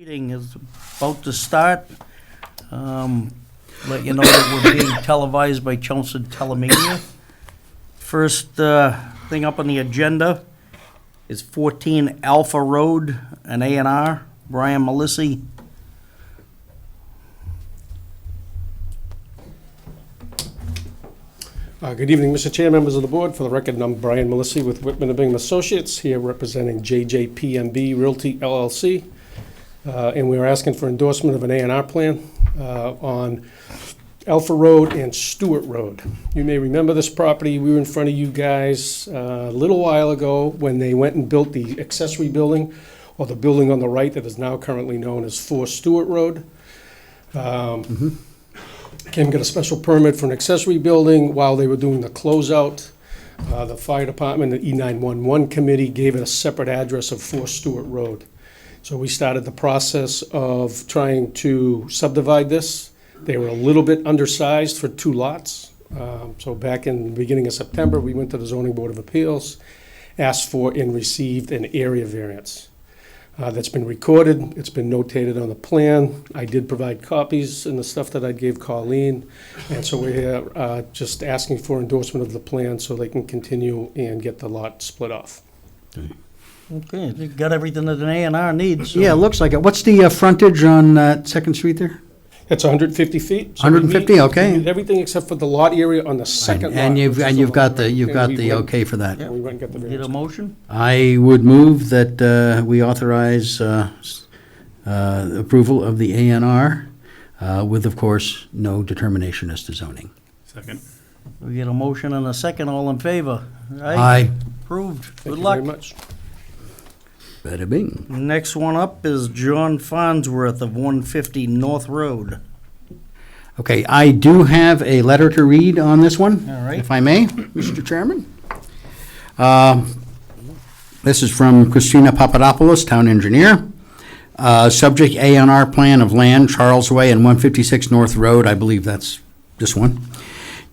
Meeting is about to start. Let you know that we're being televised by Chelmsford Telemedia. First thing up on the agenda is 14 Alpha Road, an A&R, Brian Melissi. Good evening, Mr. Chair, members of the board. For the record, I'm Brian Melissi with Whitman & Bingham Associates, here representing JJPMB Realty LLC. And we are asking for endorsement of an A&R plan on Alpha Road and Stewart Road. You may remember this property. We were in front of you guys a little while ago when they went and built the accessory building, or the building on the right that is now currently known as 4 Stewart Road. Came and got a special permit for an accessory building while they were doing the closeout. The fire department, the E911 committee, gave it a separate address of 4 Stewart Road. So we started the process of trying to subdivide this. They were a little bit undersized for 2 lots. So back in the beginning of September, we went to the Zoning Board of Appeals, asked for and received an area variance. That's been recorded, it's been notated on the plan. I did provide copies and the stuff that I gave Colleen. And so we're here just asking for endorsement of the plan so they can continue and get the lot split off. Okay, you got everything that an A&R needs. So. Yeah, it looks like it. What's the frontage on 2nd Street there? It's 150 feet. So 150, we okay. meet everything except for the lot area on the second lot. And you've got the we went- okay for that. We went and got the Get variance. a motion? I would move that we authorize approval of the A&R with, of course, no determination as to zoning. Second. We get a motion and a second, all in favor? Aye. Approved. Thank Good you luck. very much. Bada bing. Next one up is John Farnsworth of 150 North Road. Okay, I do have a letter to read on this one. All right. If I may, Mr. Chairman. This is from Christina Papadopoulos, Town Engineer. Subject A&R plan of land, Charlesway and 156 North Road. I believe that's this one.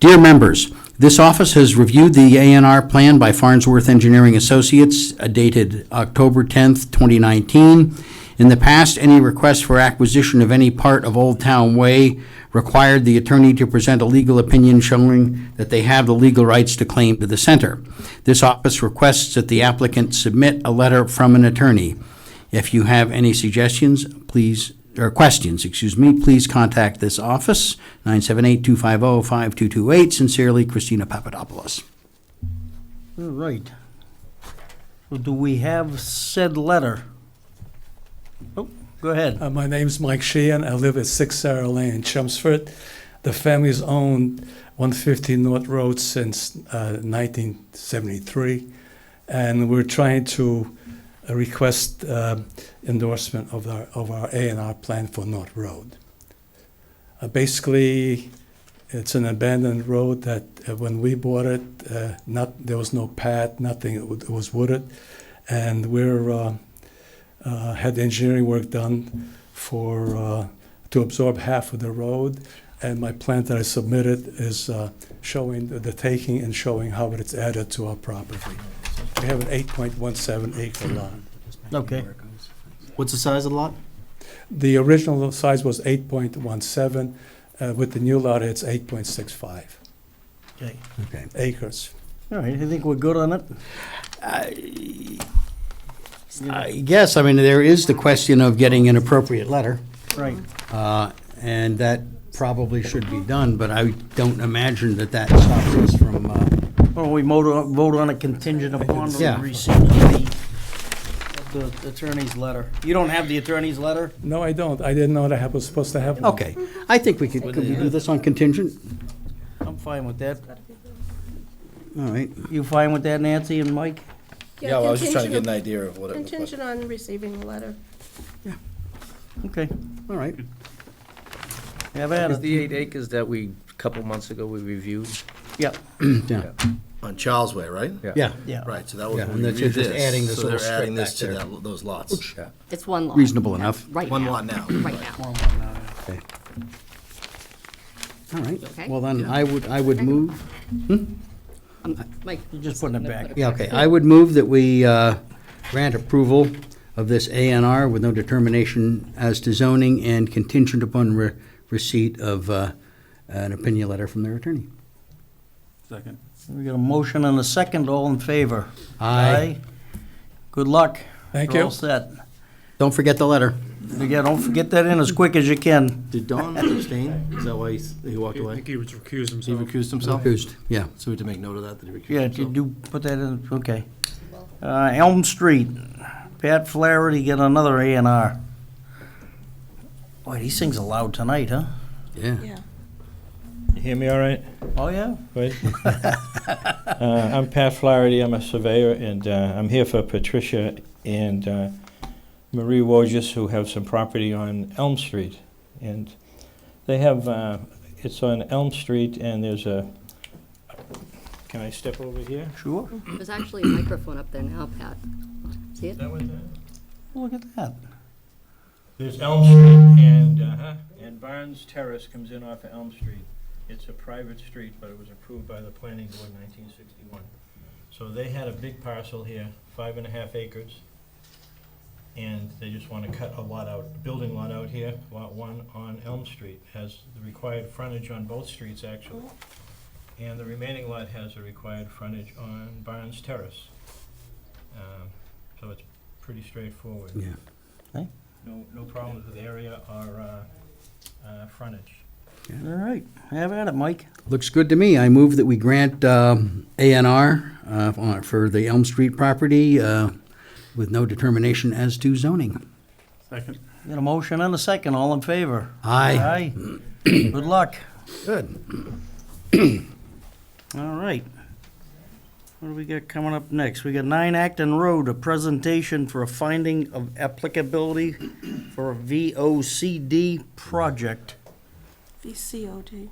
Dear members, this office has reviewed the A&R plan by Farnsworth Engineering Associates, dated October 10th, 2019. In the past, any request for acquisition of any part of Old Town Way required the attorney to present a legal opinion showing that they have the legal rights to claim to the center. This office requests that the applicant submit a letter from an attorney. If you have any suggestions, please, or questions, please contact this office, 978-250-5228. Sincerely, Christina Papadopoulos. All right. So do we have said letter? Oh, go ahead. My name's Mike Sheehan. I live at 6 Sarah Lane in Chelmsford. The family's owned 150 North Road since 1973, and we're trying to request endorsement of our A&R plan for North Road. Basically, it's an abandoned road that when we bought it, there was no path, nothing. It was wooded, and we're had engineering work done for to absorb half of the road. And my plan that I submitted is showing the taking and showing how it's added to our property. We have an 8.17 acre lot. Okay. What's the size of the lot? The original size was 8.17. With the new lot, it's 8.65 Okay. Okay. acres. All right, I think we're good on it. I guess, I mean, there is the question of getting an appropriate letter, Right. and that probably should be done, but I don't imagine that stops us from, Well, we vote on a contingent upon the Yeah. receipt of the attorney's letter. You don't have the attorney's letter? No, I don't. I didn't know that I was supposed to have one. okay. I think could we do this on contingent? I'm fine with that. All right. You fine with that, Nancy and Mike? Yeah, well, I was just trying to get an idea of what it was. Contingent on receiving the letter. Okay. All right. Have at Is it. the 8 acres that a couple months ago, we reviewed? Yeah, Yeah. On Charlesway, right? Yeah. yeah. Right, so that was Yeah, when and we that's reviewed just this. adding this So little they're adding strip this to back there. those lots. Yeah. It's one lot. Reasonable enough. Right One now. lot now. Right now. Okay. All right. Okay. Well, then I would move. Mike. You're just putting it back. Yeah, okay. I would move that we grant approval of this A&R with no determination as to zoning and contingent upon receipt of an opinion letter from their attorney. Second. We got a motion and a second, all in favor? Aye. Good luck. Thank You're you. all set. Don't forget the letter. Yeah, don't forget that in as quick as you can. Did Don abstain? Is that why he walked away? he was recused He himself. recused himself? Accused, yeah. So we had to make note of that he recused Yeah, you himself? do put that in, okay. Elm Street, Pat Flaherty get another A&R. Boy, he sings aloud tonight, huh? Yeah. Yeah. You hear me all right? Oh, yeah? Wait. I'm Pat Flaherty, I'm a surveyor, and I'm here for Patricia and Marie Wojcik, who have some property on Elm Street. And they have, it's on Elm Street, and there's a, can I step over here? Sure. There's actually a microphone up there now, Pat. See it? Is that what that? Look at that. There's Elm Street, and Barnes Terrace comes in off of Elm Street. It's a private street, but it was approved by the planning board in 1961. So they had a big parcel here, 5.5 acres, and they just want to cut a lot out, building lot out here, lot 1 on Elm Street, has the required frontage on both streets, actually. And the remaining lot has a required frontage on Barnes Terrace. So it's pretty straightforward. Yeah. No problems with area or frontage. All right, have at it, Mike. Looks good to me. I move that we grant A&R for the Elm Street property with no determination as to zoning. Second. Got a motion and a second, all in favor? Aye. Aye. Good luck. Good. All right. What do we got coming up next? We got 9 Acton Road, a presentation for a finding of applicability for a VOCD project. VCOD.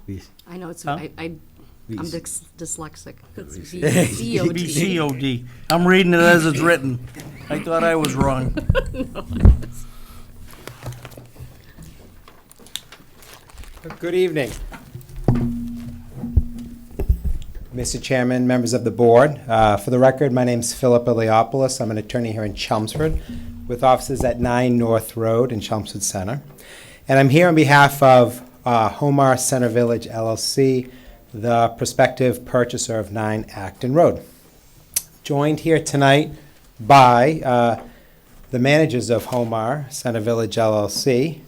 I know, it's, Huh? I'm dyslexic. It's VCOT. VCOD. I'm reading it as it's written. I thought I was wrong. Good evening. Mr. Chairman, members of the board. For the record, my name's Philip Iliopoulos. I'm an attorney here in Chelmsford with offices at 9 North Road in Chelmsford Center. And I'm here on behalf of Homar Center Village LLC, the prospective purchaser of 9 Acton Road. Joined here tonight by the managers of Homar Center Village LLC,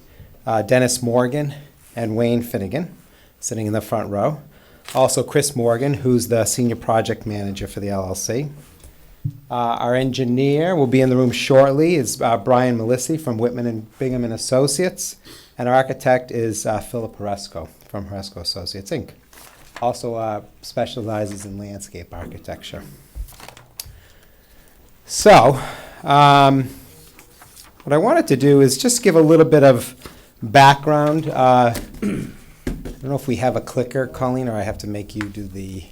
Dennis Morgan and Wayne Finnegan, sitting in the front row. Also Chris Morgan, who's the senior project manager for the LLC. Our engineer will be in the room shortly, is Brian Melissi from Whitman and Bingham and Associates. And our architect is Philip Horesco from Horesco Associates, Inc. Also specializes in landscape architecture. So, what I wanted to do is just give a little bit of background. I don't know if we have a clicker, Colleen, or I have to make you do the...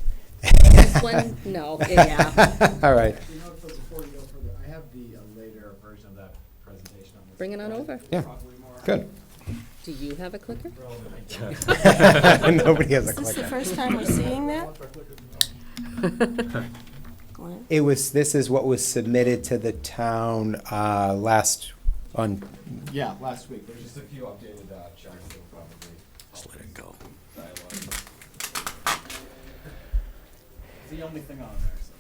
This one, no, yeah. All right. You know, before we go further, I have the later version of that presentation on this. Bring it on over. Yeah, Probably more. good. Do you have a clicker? Nobody has a Is this the clicker. first time we're seeing that? Go ahead. This is what was submitted to the town last, Yeah, last week. There's just a few updated charts that will probably. Just let it go. It's the only thing on there. So.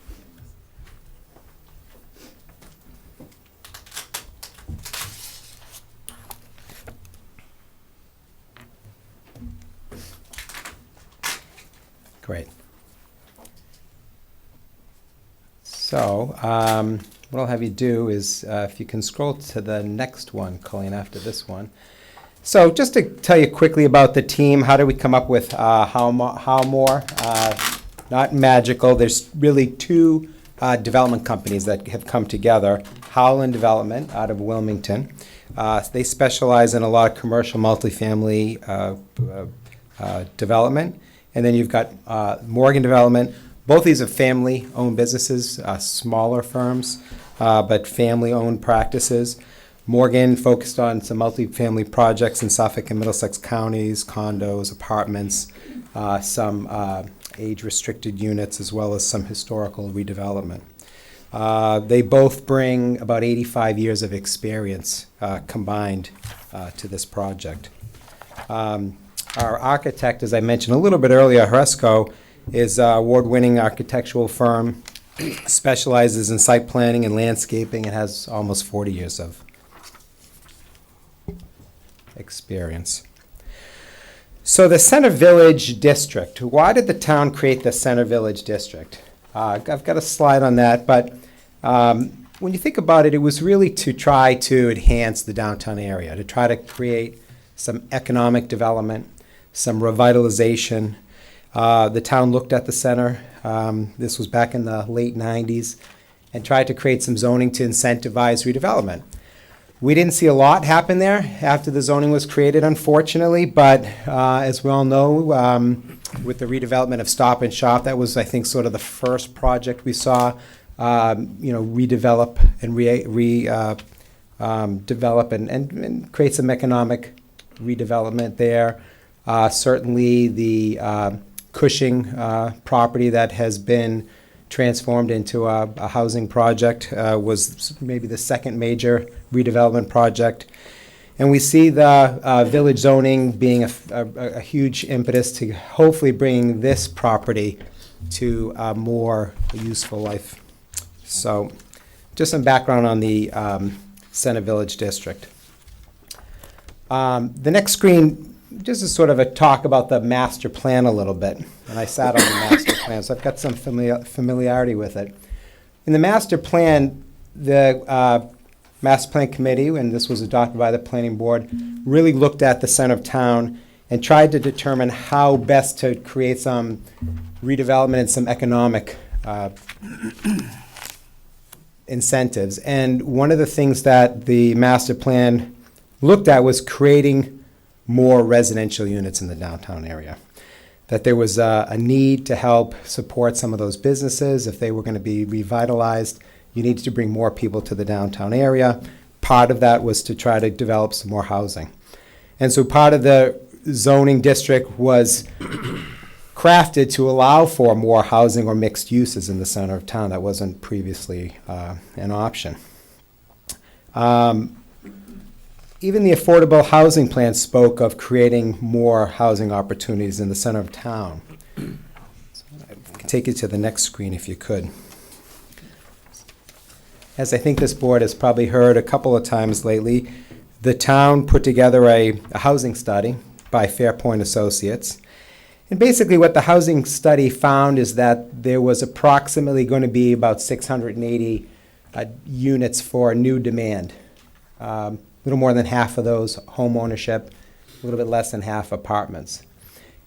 great. So, what I'll have you do is, if you can scroll to the next one, Colleen, after this one. So just to tell you quickly about the team, how did we come up with Howmore? Not magical. There's really 2 development companies that have come together. Howland Development out of Wilmington. They specialize in a lot of commercial multifamily development. And then you've got Morgan Development. Both these are family-owned businesses, smaller firms, but family-owned practices. Morgan focused on some multifamily projects in Suffolk and Middlesex counties, condos, apartments, some age-restricted units, as well as some historical redevelopment. They both bring about 85 years of experience combined to this project. Our architect, as I mentioned a little bit earlier, Horesco, is an award-winning architectural firm, specializes in site planning and landscaping, and has almost 40 years of experience. So the Center Village District, why did the town create the Center Village District? I've got a slide on that, but when you think about it, it was really to try to enhance the downtown area, to try to create some economic development, some revitalization. The town looked at the center, this was back in the late 90s, and tried to create some zoning to incentivize redevelopment. We didn't see a lot happen there after the zoning was created, unfortunately, but as we all know, with the redevelopment of Stop and Shop, that was, I think, sort of the first project we saw, redevelop and develop and create some economic redevelopment there. Certainly the Cushing property that has been transformed into a housing project was maybe the second major redevelopment project. And we see the village zoning being a huge impetus to hopefully bring this property to a more useful life. So just some background on the Center Village District. The next screen, just is sort of a talk about the master plan a little bit. And I sat on the master plan, so I've got some familiarity with it. In the master plan, the Master Plan Committee, and this was adopted by the Planning Board, really looked at the center of town and tried to determine how best to create some redevelopment and some economic incentives. And one of the things that the master plan looked at was creating more residential units in the downtown area. That there was a need to help support some of those businesses. If they were going to be revitalized, you needed to bring more people to the downtown area. Part of that was to try to develop some more housing. And so part of the zoning district was crafted to allow for more housing or mixed uses in the center of town. That wasn't previously an option. Even the affordable housing plan spoke of creating more housing opportunities in the center of town. So I can take you to the next screen if you could. As I think this board has probably heard a couple of times lately, the town put together a housing study by Fairpoint Associates. And basically what the housing study found is that there was approximately going to be about 680 units for new demand. A little more than half of those home ownership, a little bit less than half apartments.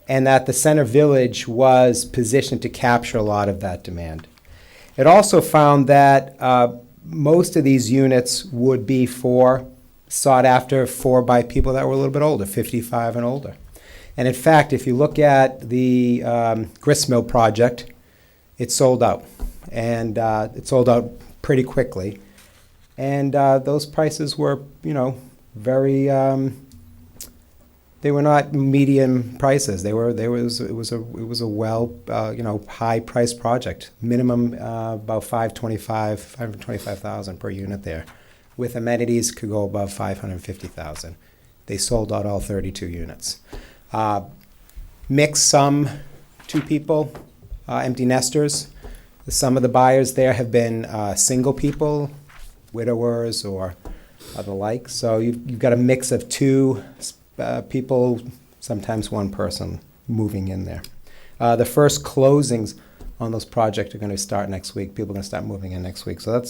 And that the Center Village was positioned to capture a lot of that demand. It also found that most of these units would be sought after by people that were a little bit older, 55 and older. And in fact, if you look at the Gristmill project, it sold out. And it sold out pretty quickly. And those prices were, very. They were not medium prices. It was a well, high price project. Minimum about $525,000 per unit there, with amenities could go above $550,000. They sold out all 32 units. Mixed some 2 people, empty nesters. Some of the buyers there have been single people, widowers or the like. So you've got a mix of 2 people, sometimes 1 person moving in there. The first closings on those projects are going to start next week. People are going to start moving in next week. So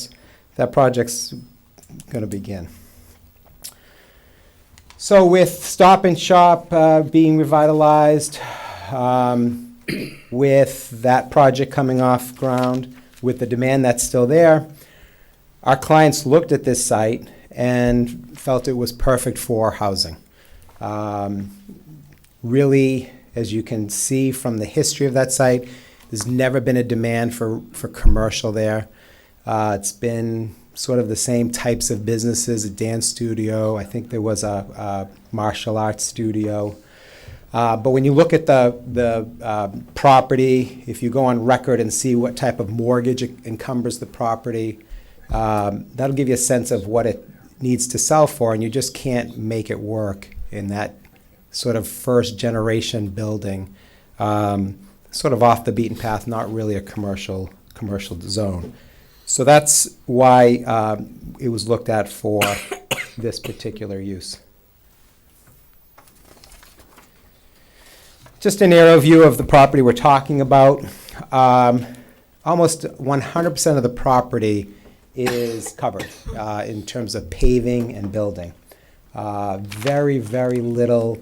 that project's going to begin. So with Stop and Shop being revitalized, with that project coming off ground, with the demand that's still there, our clients looked at this site and felt it was perfect for housing. Really, as you can see from the history of that site, there's never been a demand for commercial there. It's been sort of the same types of businesses, a dance studio. I think there was a martial arts studio. But when you look at the property, if you go on record and see what type of mortgage encumbers the property, that'll give you a sense of what it needs to sell for, and you just can't make it work in that sort of first-generation building, sort of off the beaten path, not really a commercial zone. So that's why it was looked at for this particular use. Just an aerial view of the property we're talking about. Almost 100% of the property is covered in terms of paving and building. Very, very little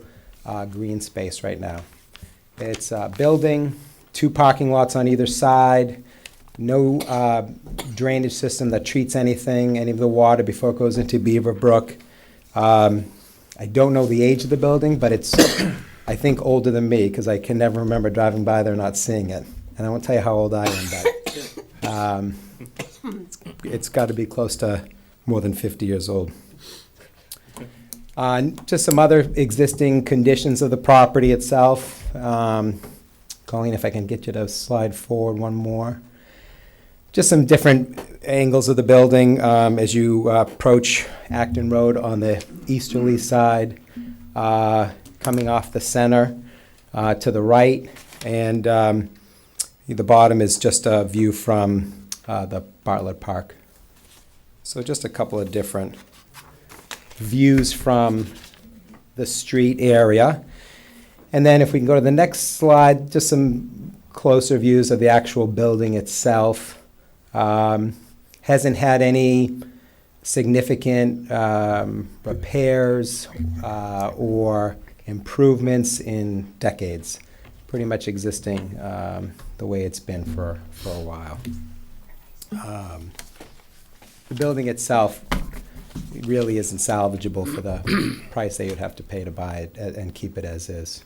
green space right now. It's building, 2 parking lots on either side, no drainage system that treats anything, any of the water before it goes into Beaver Brook. I don't know the age of the building, but it's, I think, older than me, because I can never remember driving by there not seeing it. And I won't tell you how old I am, but it's got to be close to more than 50 years old. Just some other existing conditions of the property itself. Colleen, if I can get you to slide forward one more. Just some different angles of the building as you approach Acton Road on the easterly side, coming off the center to the right, and the bottom is just a view from the Bartlett Park. So just a couple of different views from the street area. And then if we can go to the next slide, just some closer views of the actual building itself. Hasn't had any significant repairs or improvements in decades. Pretty much existing the way it's been for a while. The building itself really isn't salvageable for the price that you'd have to pay to buy it and keep it as is.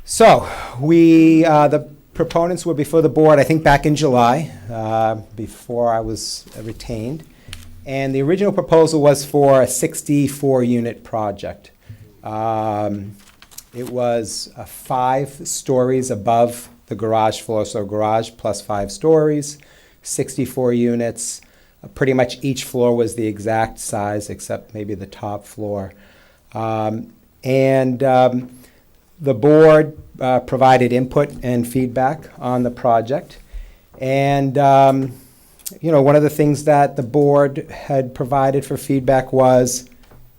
So the proponents were before the board, I think back in July, before I was retained. And the original proposal was for a 64-unit project. It was 5 stories above the garage floor, so garage plus 5 stories, 64 units. Pretty much each floor was the exact size except maybe the top floor. The board provided input and feedback on the project. And, one of the things that the board had provided for feedback was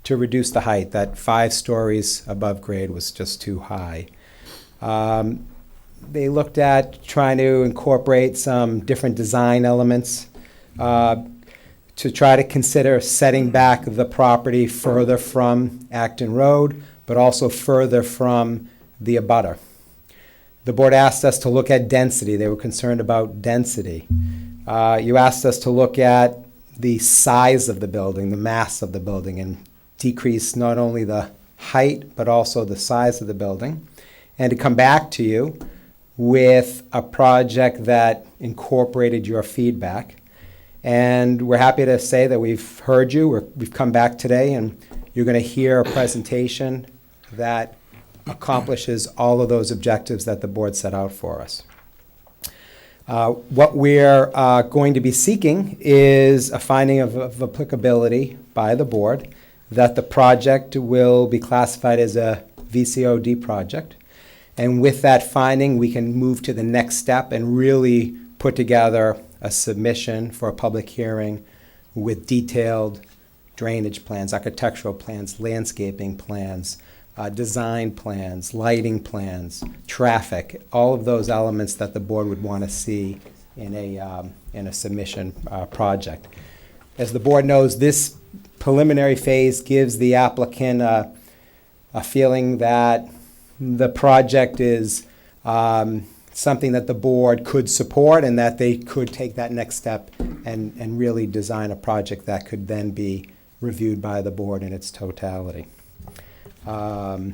to reduce the height, that 5 stories above grade was just too high. They looked at trying to incorporate some different design elements to try to consider setting back the property further from Acton Road, but also further from the abutter. The board asked us to look at density. They were concerned about density. You asked us to look at the size of the building, the mass of the building, and decrease not only the height, but also the size of the building, and to come back to you with a project that incorporated your feedback. And we're happy to say that we've heard you. We've come back today, and you're going to hear a presentation that accomplishes all of those objectives that the board set out for us. What we're going to be seeking is a finding of applicability by the board that the project will be classified as a VCOD project. And with that finding, we can move to the next step and really put together a submission for a public hearing with detailed drainage plans, architectural plans, landscaping plans, design plans, lighting plans, traffic, all of those elements that the board would want to see in a submission project. As the board knows, this preliminary phase gives the applicant a feeling that the project is something that the board could support and that they could take that next step and really design a project that could then be reviewed by the board in its totality. What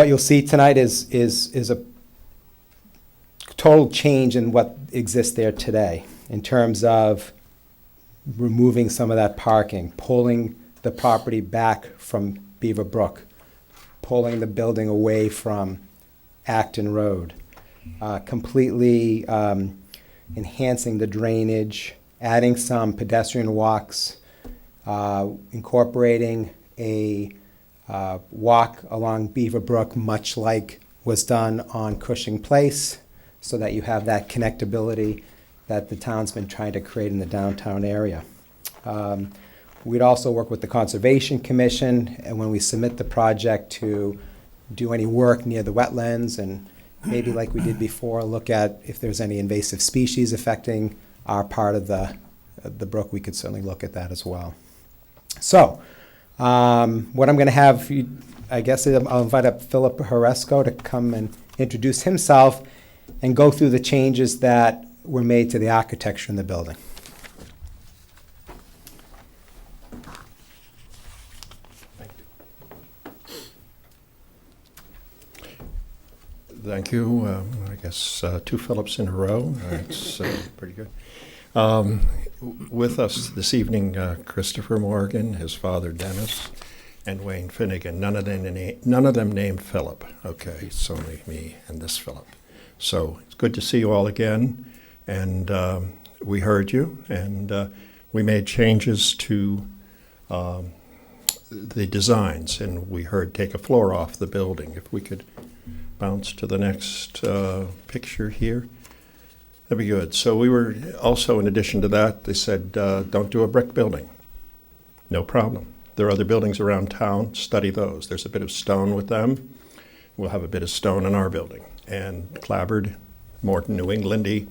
you'll see tonight is a total change in what exists there today in terms of removing some of that parking, pulling the property back from Beaver Brook, pulling the building away from Acton Road, completely enhancing the drainage, adding some pedestrian walks, incorporating a walk along Beaver Brook, much like was done on Cushing Place, so that you have that connectability that the town's been trying to create in the downtown area. We'd also work with the Conservation Commission, and when we submit the project, to do any work near the wetlands, and maybe like we did before, look at if there's any invasive species affecting our part of the brook. We could certainly look at that as well. So, what I'm going to have, I guess I'll invite up Philip Horesco to come and introduce himself and go through the changes that were made to the architecture in the building. Thank you. I guess 2 Phillips in a row. That's pretty good. With us this evening, Christopher Morgan, his father Dennis, and Wayne Finnegan. None of them named Philip. Okay, it's only me and this Philip. So it's good to see you all again. And we heard you, and we made changes to the designs, and we heard take a floor off the building. If we could bounce to the next picture here, that'd be good. So we were also, in addition to that, they said, don't do a brick building. No problem. There are other buildings around town, study those. There's a bit of stone with them. We'll have a bit of stone in our building. And clapboard, more New Englandy,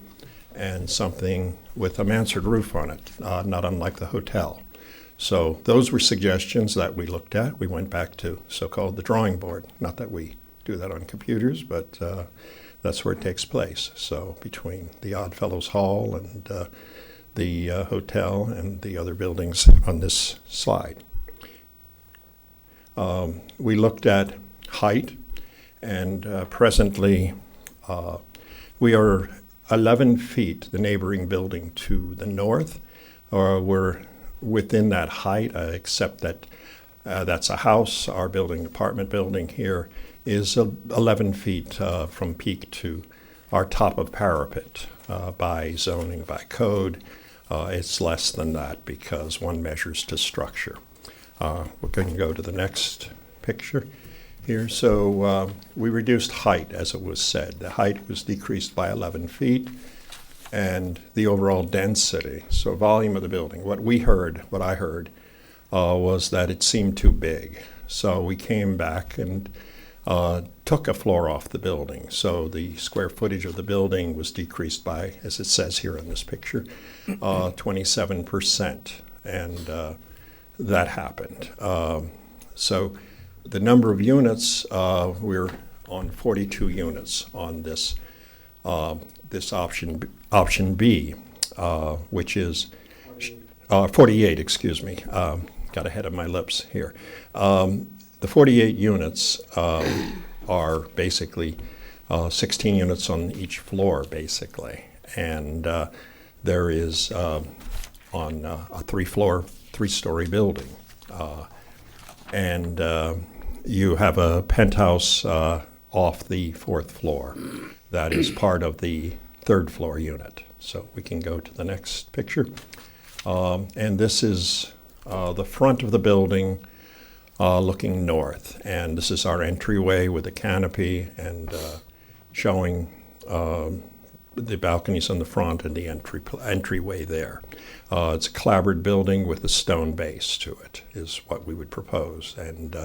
and something with a mansard roof on it, not unlike the hotel. So those were suggestions that we looked at. We went back to so-called the drawing board. Not that we do that on computers, but that's where it takes place. So between the Oddfellows Hall and the hotel and the other buildings on this slide. We looked at height, and presently we are 11 feet, the neighboring building to the north. We're within that height, except that that's a house. Our building, apartment building here, is 11 feet from peak to our top of parapet by zoning, by code. It's less than that because one measures to structure. We're going to go to the next picture here. So we reduced height, as it was said. The height was decreased by 11 feet, and the overall density, so volume of the building. What I heard, was that it seemed too big. So we came back and took a floor off the building. So the square footage of the building was decreased by, as it says here in this picture, 27%. And that happened. So the number of units, we're on 42 units on this option B, which is 48, excuse me. Got ahead of my lips here. The 48 units are basically 16 units on each floor, basically. And there is on a three-story building. And you have a penthouse off the 4th floor. That is part of the 3rd floor unit. So we can go to the next picture. And this is the front of the building looking north. And this is our entryway with a canopy and showing the balconies on the front and the entryway there. It's a clapboard building with a stone base to it, is what we would propose, and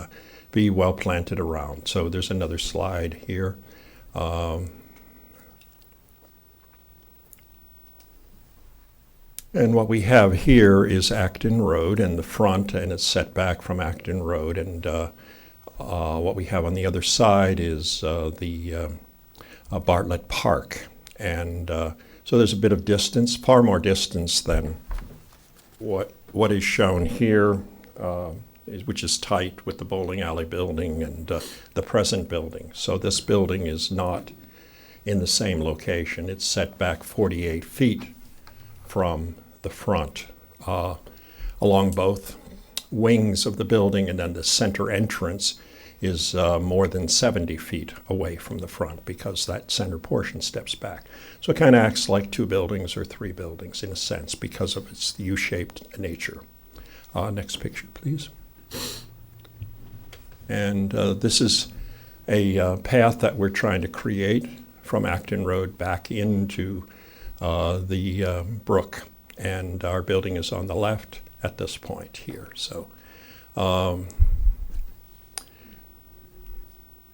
be well planted around. So there's another slide here. And what we have here is Acton Road in the front, and it's set back from Acton Road. And what we have on the other side is the Bartlett Park. And so there's a bit of distance, far more distance than what is shown here, which is tight with the bowling alley building and the present building. So this building is not in the same location. It's set back 48 feet from the front along both wings of the building, and then the center entrance is more than 70 feet away from the front because that center portion steps back. So it kind of acts like two buildings or three buildings in a sense because of its U-shaped nature. Next picture, please. And this is a path that we're trying to create from Acton Road back into the brook. And our building is on the left at this point here. So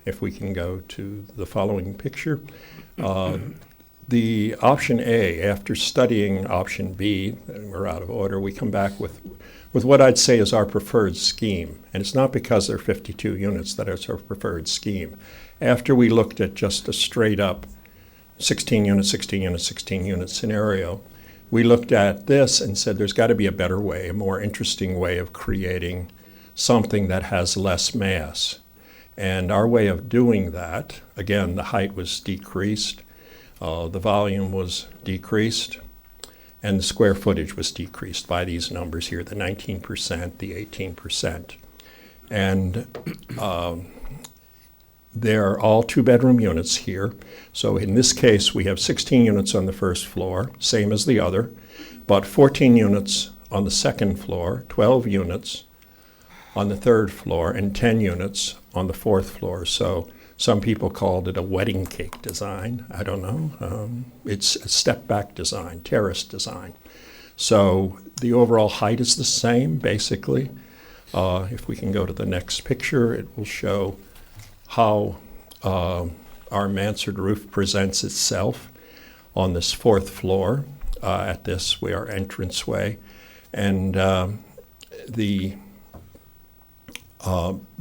if we can go to the following picture. The option A, after studying option B, and we're out of order, we come back with what I'd say is our preferred scheme. And it's not because there are 52 units that it's our preferred scheme. After we looked at just a straight up 16 unit, 16 unit, 16 unit scenario, we looked at this and said there's got to be a better way, a more interesting way of creating something that has less mass. And our way of doing that, again, the height was decreased, the volume was decreased, and the square footage was decreased by these numbers here, the 19%, the 18%. And they're all two-bedroom units here. So in this case, we have 16 units on the first floor, same as the other, but 14 units on the second floor, 12 units on the third floor, and 10 units on the fourth floor. So some people called it a wedding cake design. I don't know. It's a step-back design, terrace design. So the overall height is the same, basically. If we can go to the next picture, it will show how our mansard roof presents itself on this fourth floor. At this, we are entranceway. And the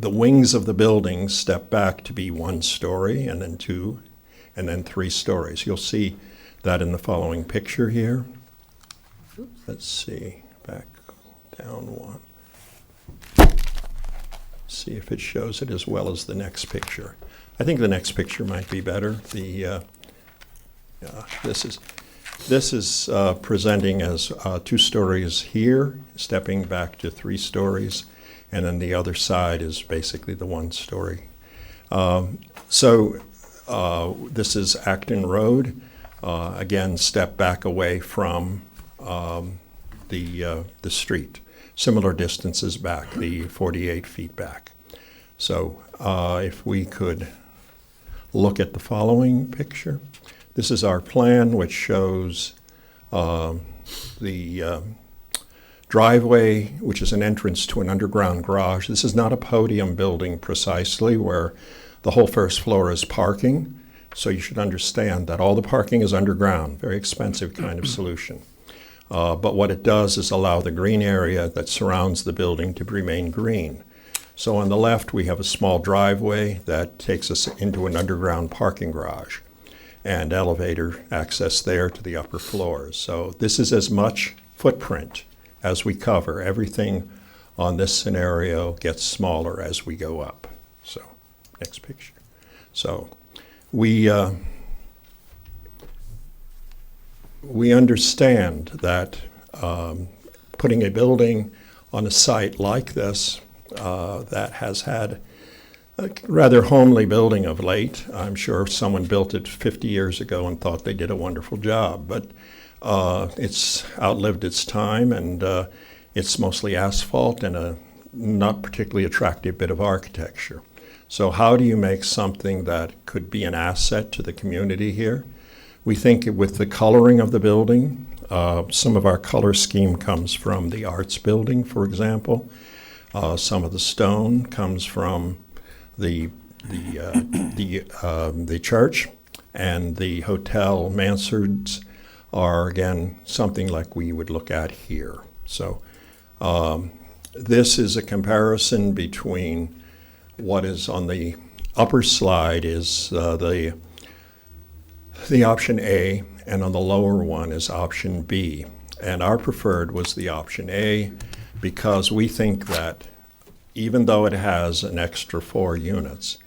wings of the building step back to be 1 story, and then 2, and then 3 stories. You'll see that in the following picture here. Let's see, back down 1. See if it shows it as well as the next picture. I think the next picture might be better. This is presenting as 2 stories here, stepping back to 3 stories. And then the other side is basically the 1 story. This is Acton Road. Again, step back away from the street. Similar distances back, the 48 feet back. So if we could look at the following picture. This is our plan, which shows the driveway, which is an entrance to an underground garage. This is not a podium building precisely where the whole first floor is parking. So you should understand that all the parking is underground, very expensive kind of solution. But what it does is allow the green area that surrounds the building to remain green. So on the left, we have a small driveway that takes us into an underground parking garage and elevator access there to the upper floors. So this is as much footprint as we cover. Everything on this scenario gets smaller as we go up. So, next picture. So, we understand that putting a building on a site like this that has had a rather homely building of late. I'm sure someone built it 50 years ago and thought they did a wonderful job, but it's outlived its time, and it's mostly asphalt and a not particularly attractive bit of architecture. So how do you make something that could be an asset to the community here? We think with the coloring of the building, some of our color scheme comes from the arts building, for example. Some of the stone comes from the church, and the hotel mansards are, again, something like we would look at here. So this is a comparison between what is on the upper slide is the option A, and on the lower one is option B. And our preferred was the option A because we think that even though it has an extra 4 units,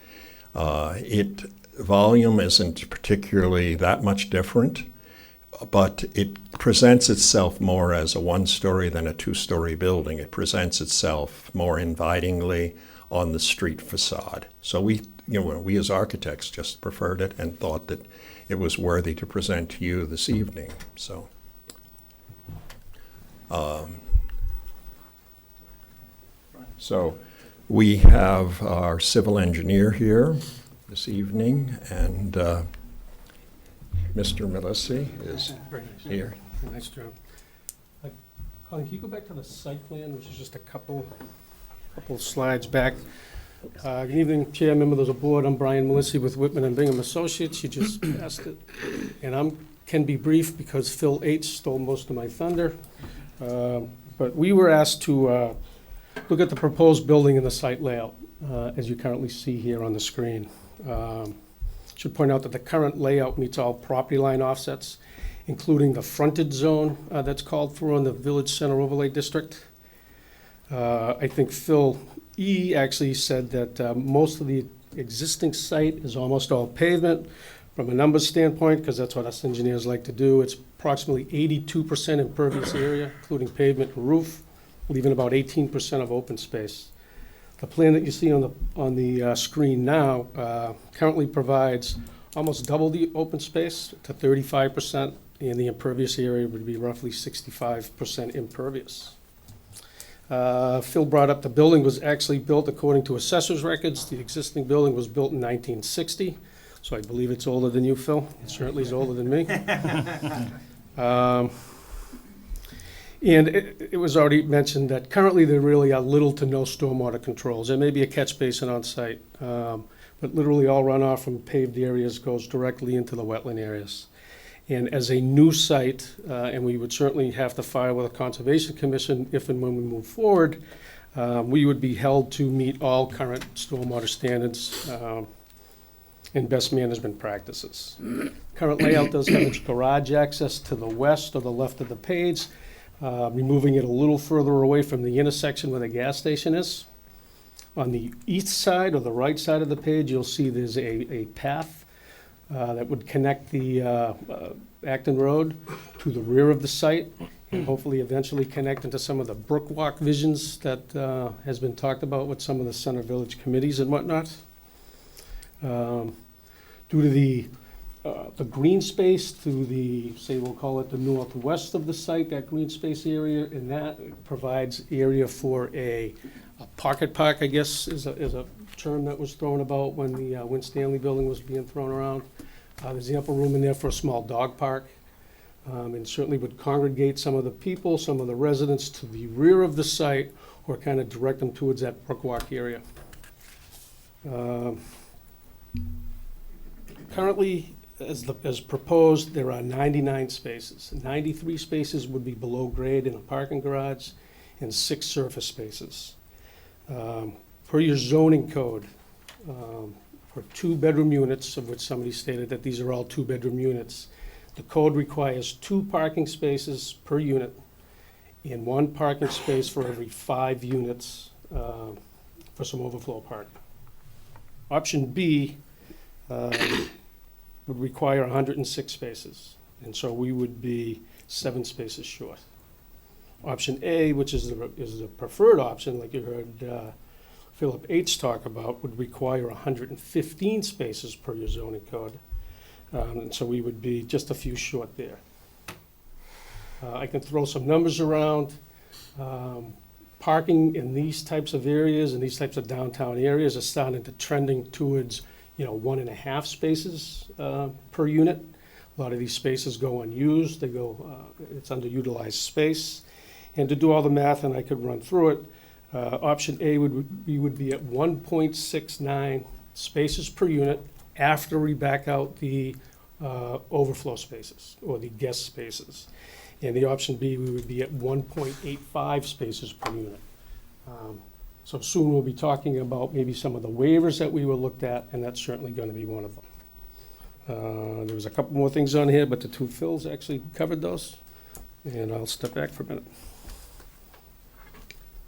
volume isn't particularly that much different. but it presents itself more as a one-story than a two-story building. It presents itself more invitingly on the street facade. So we as architects just preferred it and thought that it was worthy to present to you this evening. So we have our civil engineer here this evening, and Mr. Melissi is Very nice. here. Nice job. Colleen, can you go back to the site plan, which is just a couple slides back? Good evening, Chair, members of the board. I'm Brian Melissi with Whitman and Bingham Associates. You just passed it. And can be brief because Phil H. stole most of my thunder. But we were asked to look at the proposed building and the site layout, as you currently see here on the screen. Should point out that the current layout meets all property line offsets, including the frontage zone that's called for in the Village Center Overlay District. I think Phil E. actually said that most of the existing site is almost all pavement. From a numbers standpoint, because that's what us engineers like to do, it's approximately 82% impervious area, including pavement and roof, leaving about 18% of open space. The plan that you see on the screen now currently provides almost double the open space to 35%, and the impervious area would be roughly 65% impervious. Phil brought up the building was actually built according to assessor's records. The existing building was built in 1960, so I believe it's older than you, Phil. It certainly is older than me. And it was already mentioned that currently there really are little to no stormwater controls. There may be a catch basin on site, but literally all runoff from paved areas goes directly into the wetland areas. And as a new site, and we would certainly have to file with the Conservation Commission if and when we move forward, we would be held to meet all current stormwater standards and best management practices. Current layout does have its garage access to the west or the left of the page, removing it a little further away from the intersection where the gas station is. On the east side or the right side of the page, you'll see there's a path that would connect the Acton Road to the rear of the site and hopefully eventually connect into some of the brook walk visions that has been talked about with some of the Center Village committees and whatnot. Due to the green space to the, say we'll call it the northwest of the site, that green space area, and that provides area for a pocket park, I guess, is a term that was thrown about when the Win Stanley building was being thrown around. There's the upper room in there for a small dog park, and certainly would congregate some of the people, some of the residents to the rear of the site, or kind of direct them towards that brook walk area. Currently, as proposed, there are 99 spaces. 93 spaces would be below grade in a parking garage, and 6 surface spaces. Per your zoning code, for 2-bedroom units, of which somebody stated that these are all 2-bedroom units, the code requires 2 parking spaces per unit and 1 parking space for every 5 units for some overflow parking. Option B would require 106 spaces, and so we would be 7 spaces short. Option A, which is the preferred option, like you heard Philip H. talk about, would require 115 spaces per your zoning code, and so we would be just a few short there. I can throw some numbers around. Parking in these types of areas and these types of downtown areas are starting to trending towards 1.5 spaces per unit. A lot of these spaces go unused. It's underutilized space. And to do all the math, and I could run through it, option A would be at 1.69 spaces per unit after we back out the overflow spaces or the guest spaces. And the option B, we would be at 1.85 spaces per unit. So soon we'll be talking about maybe some of the waivers that we were looked at, and that's certainly going to be one of them. There was a couple more things on here, but the 2 Phils actually covered those, and I'll step back for a minute.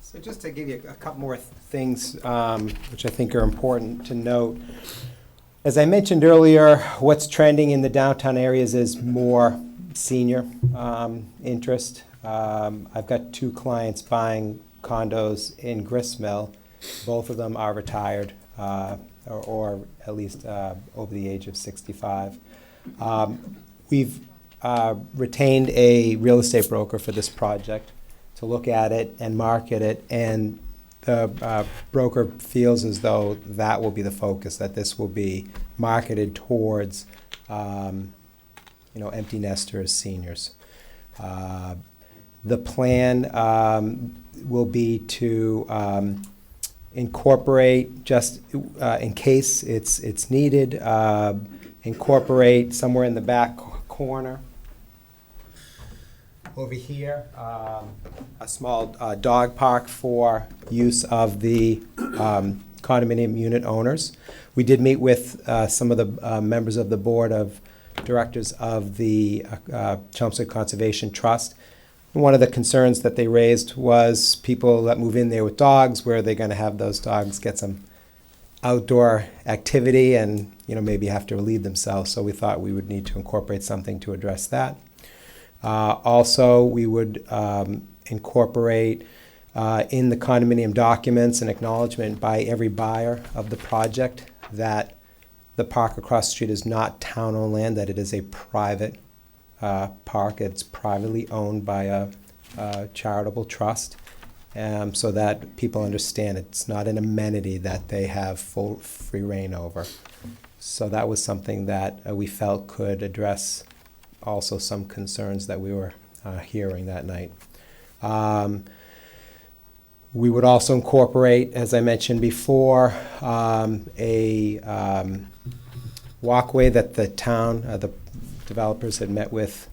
So just to give you a couple more things which I think are important to note. As I mentioned earlier, what's trending in the downtown areas is more senior interest. I've got 2 clients buying condos in Gristmill. Both of them are retired or at least over the age of 65. We've retained a real estate broker for this project to look at it and market it, and the broker feels as though that will be the focus, that this will be marketed towards empty nesters, seniors. The plan will be to incorporate, just in case it's needed, incorporate somewhere in the back corner over here, a small dog park for use of the condominium unit owners. We did meet with some of the members of the board of directors of the Chelmsford Conservation Trust. One of the concerns that they raised was people that move in there with dogs, where they're going to have those dogs get some outdoor activity and maybe have to relieve themselves. So we thought we would need to incorporate something to address that. Also, we would incorporate in the condominium documents an acknowledgement by every buyer of the project that the park across the street is not town-owned land, that it is a private park. It's privately owned by a charitable trust, so that people understand it's not an amenity that they have full free reign over. So that was something that we felt could address also some concerns that we were hearing that night. We would also incorporate, as I mentioned before, a walkway that the town, the developers had met with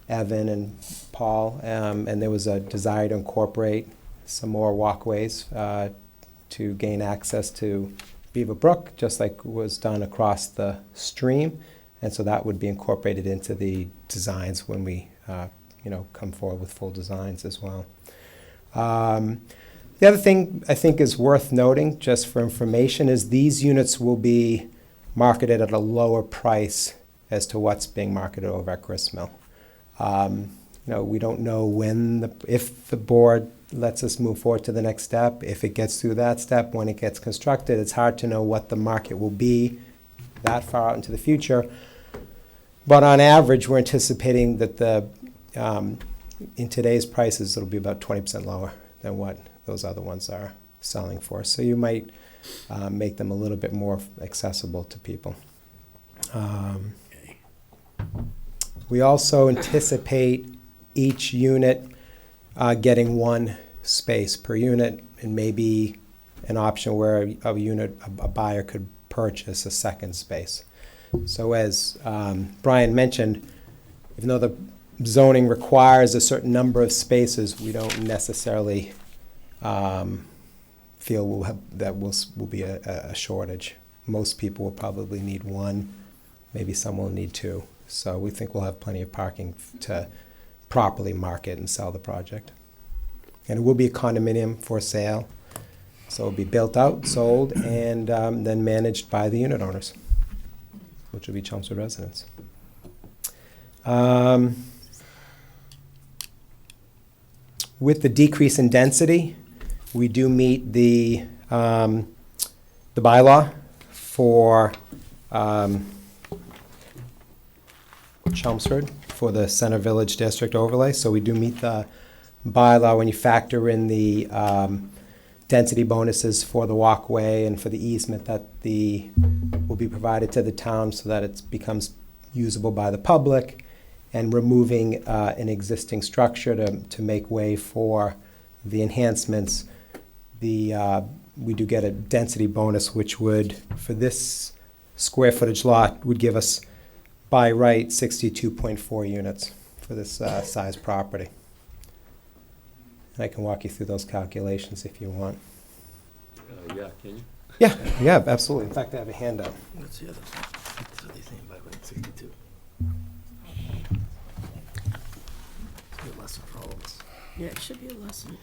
Evan and Paul, and there was a desire to incorporate some more walkways to gain access to Beaver Brook, just like was done across the stream. And so that would be incorporated into the designs when we, come forward with full designs as well. The other thing I think is worth noting, just for information, is these units will be marketed at a lower price as to what's being marketed over at Gristmill. We don't know if the board lets us move forward to the next step, if it gets through that step, when it gets constructed. It's hard to know what the market will be that far out into the future. But on average, we're anticipating that in today's prices, it'll be about 20% lower than what those other ones are selling for. So you might make them a little bit more accessible to people. We also anticipate each unit getting 1 space per unit, and maybe an option where a buyer could purchase a second space. So as Brian mentioned, even though the zoning requires a certain number of spaces, we don't necessarily feel that will be a shortage. Most people will probably need 1, maybe some will need 2. So we think we'll have plenty of parking to properly market and sell the project. And it will be a condominium for sale. So it'll be built out, sold, and then managed by the unit owners, which will be Chelmsford residents. With the decrease in density, we do meet the bylaw for Chelmsford for the Center Village District overlay. So we do meet the bylaw when you factor in the density bonuses for the walkway and for the easement that will be provided to the town so that it becomes usable by the public, and removing an existing structure to make way for the enhancements. We do get a density bonus, which would, for this square footage lot, would give us by right 62.4 units for this size property. And I can walk you through those calculations if you want. Yeah, can you? Yeah, absolutely. In fact, I have a handout. What's the other one? So they think by right 62. It's a good lesson for all of us. Yeah, it should be a lesson.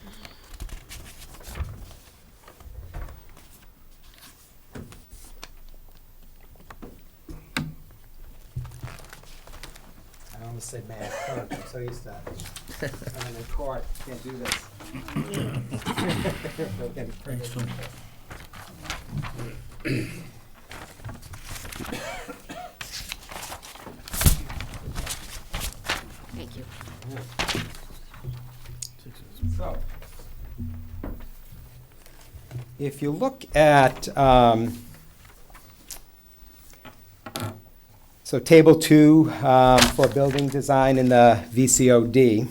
just say may I approach, I'm so used to that. I'm in court, can't do this. Excellent. Thank you. So, if you look at, so table 2 for building design in the VCOD,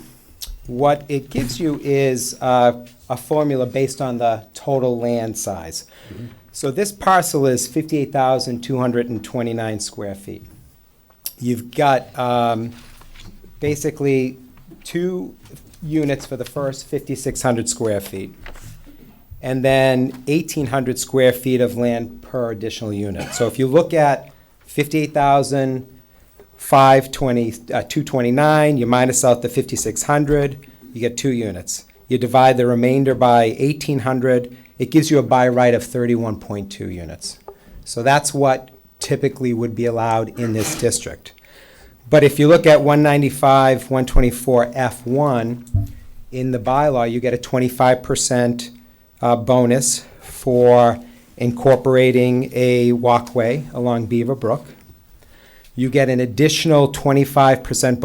what it gives you is a formula based on the total land size. So this parcel is 58,229 square feet. You've got basically 2 units for the first 5,600 square feet, and then 1,800 square feet of land per additional unit. So if you look at 58,229, you minus out the 5,600, you get 2 units. You divide the remainder by 1,800, it gives you a by right of 31.2 units. So that's what typically would be allowed in this district. But if you look at 195, 124 F1, in the bylaw, you get a 25% bonus for incorporating a walkway along Beaver Brook. You get an additional 25%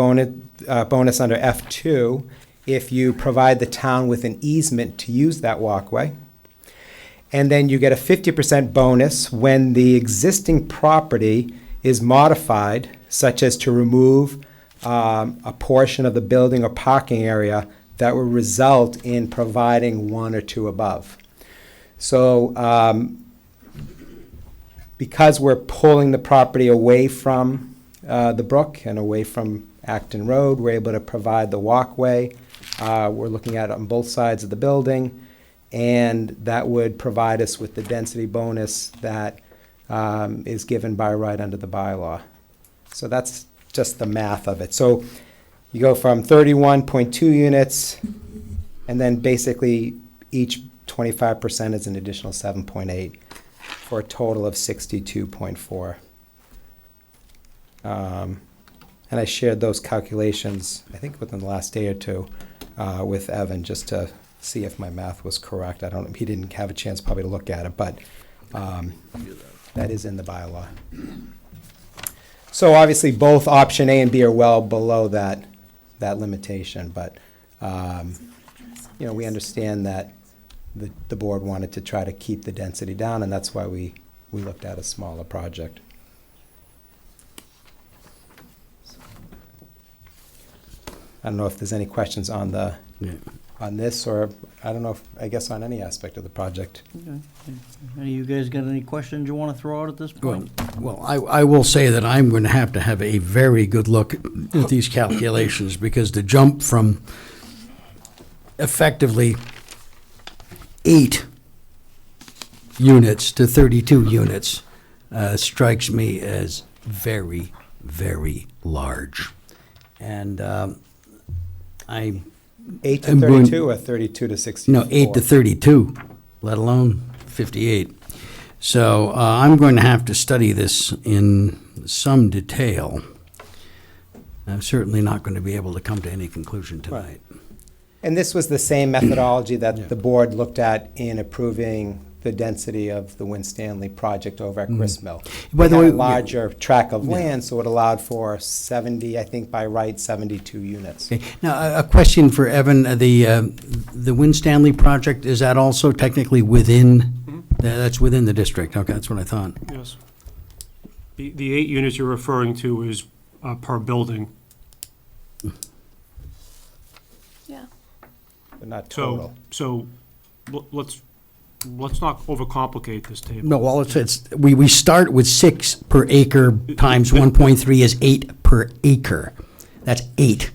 bonus under F2 if you provide the town with an easement to use that walkway. And then you get a 50% bonus when the existing property is modified, such as to remove a portion of the building or parking area that will result in providing 1 or 2 above. So because we're pulling the property away from the brook and away from Acton Road, we're able to provide the walkway. We're looking at it on both sides of the building, and that would provide us with the density bonus that is given by right under the bylaw. So that's just the math of it. So you go from 31.2 units, and then basically each 25% is an additional 7.8 for a total of 62.4. And I shared those calculations, I think within the last day or two, with Evan, just to see if my math was correct. He didn't have a chance probably to look at it, but that is in the bylaw. So obviously, both option A and B are well below that limitation, but we understand that the board wanted to try to keep the density down, and that's why we looked at a smaller project. I don't know if there's any questions on this, or I don't know I guess on any aspect of the project. Okay. Any of you guys got any questions you want to throw out at this point? Well, I will say that I'm going to have a very good look at these calculations, because the jump from effectively 8 units to 32 units strikes me as very, very large. And 8 to 32 or 32 to 64? No, 8 to 32, let alone 58. So I'm going to have to study this in some detail. I'm certainly not going to be able to come to any conclusion tonight. Right. And this was the same methodology that the board looked at in approving the density of the Winstanley project over at Grist Mill. By the They had way, a larger tract of land, so it allowed for 70, I think by right, 72 units. Okay. Now, a question for Evan. The Winstanley project, is that also technically within, that's within the district? Okay, that's what I thought. Yes. The 8 units you're referring to is per building. Yeah. But not total. So let's not overcomplicate this table. No, well, we start with 6 per acre times 1.3 is 8 per acre. That's 8.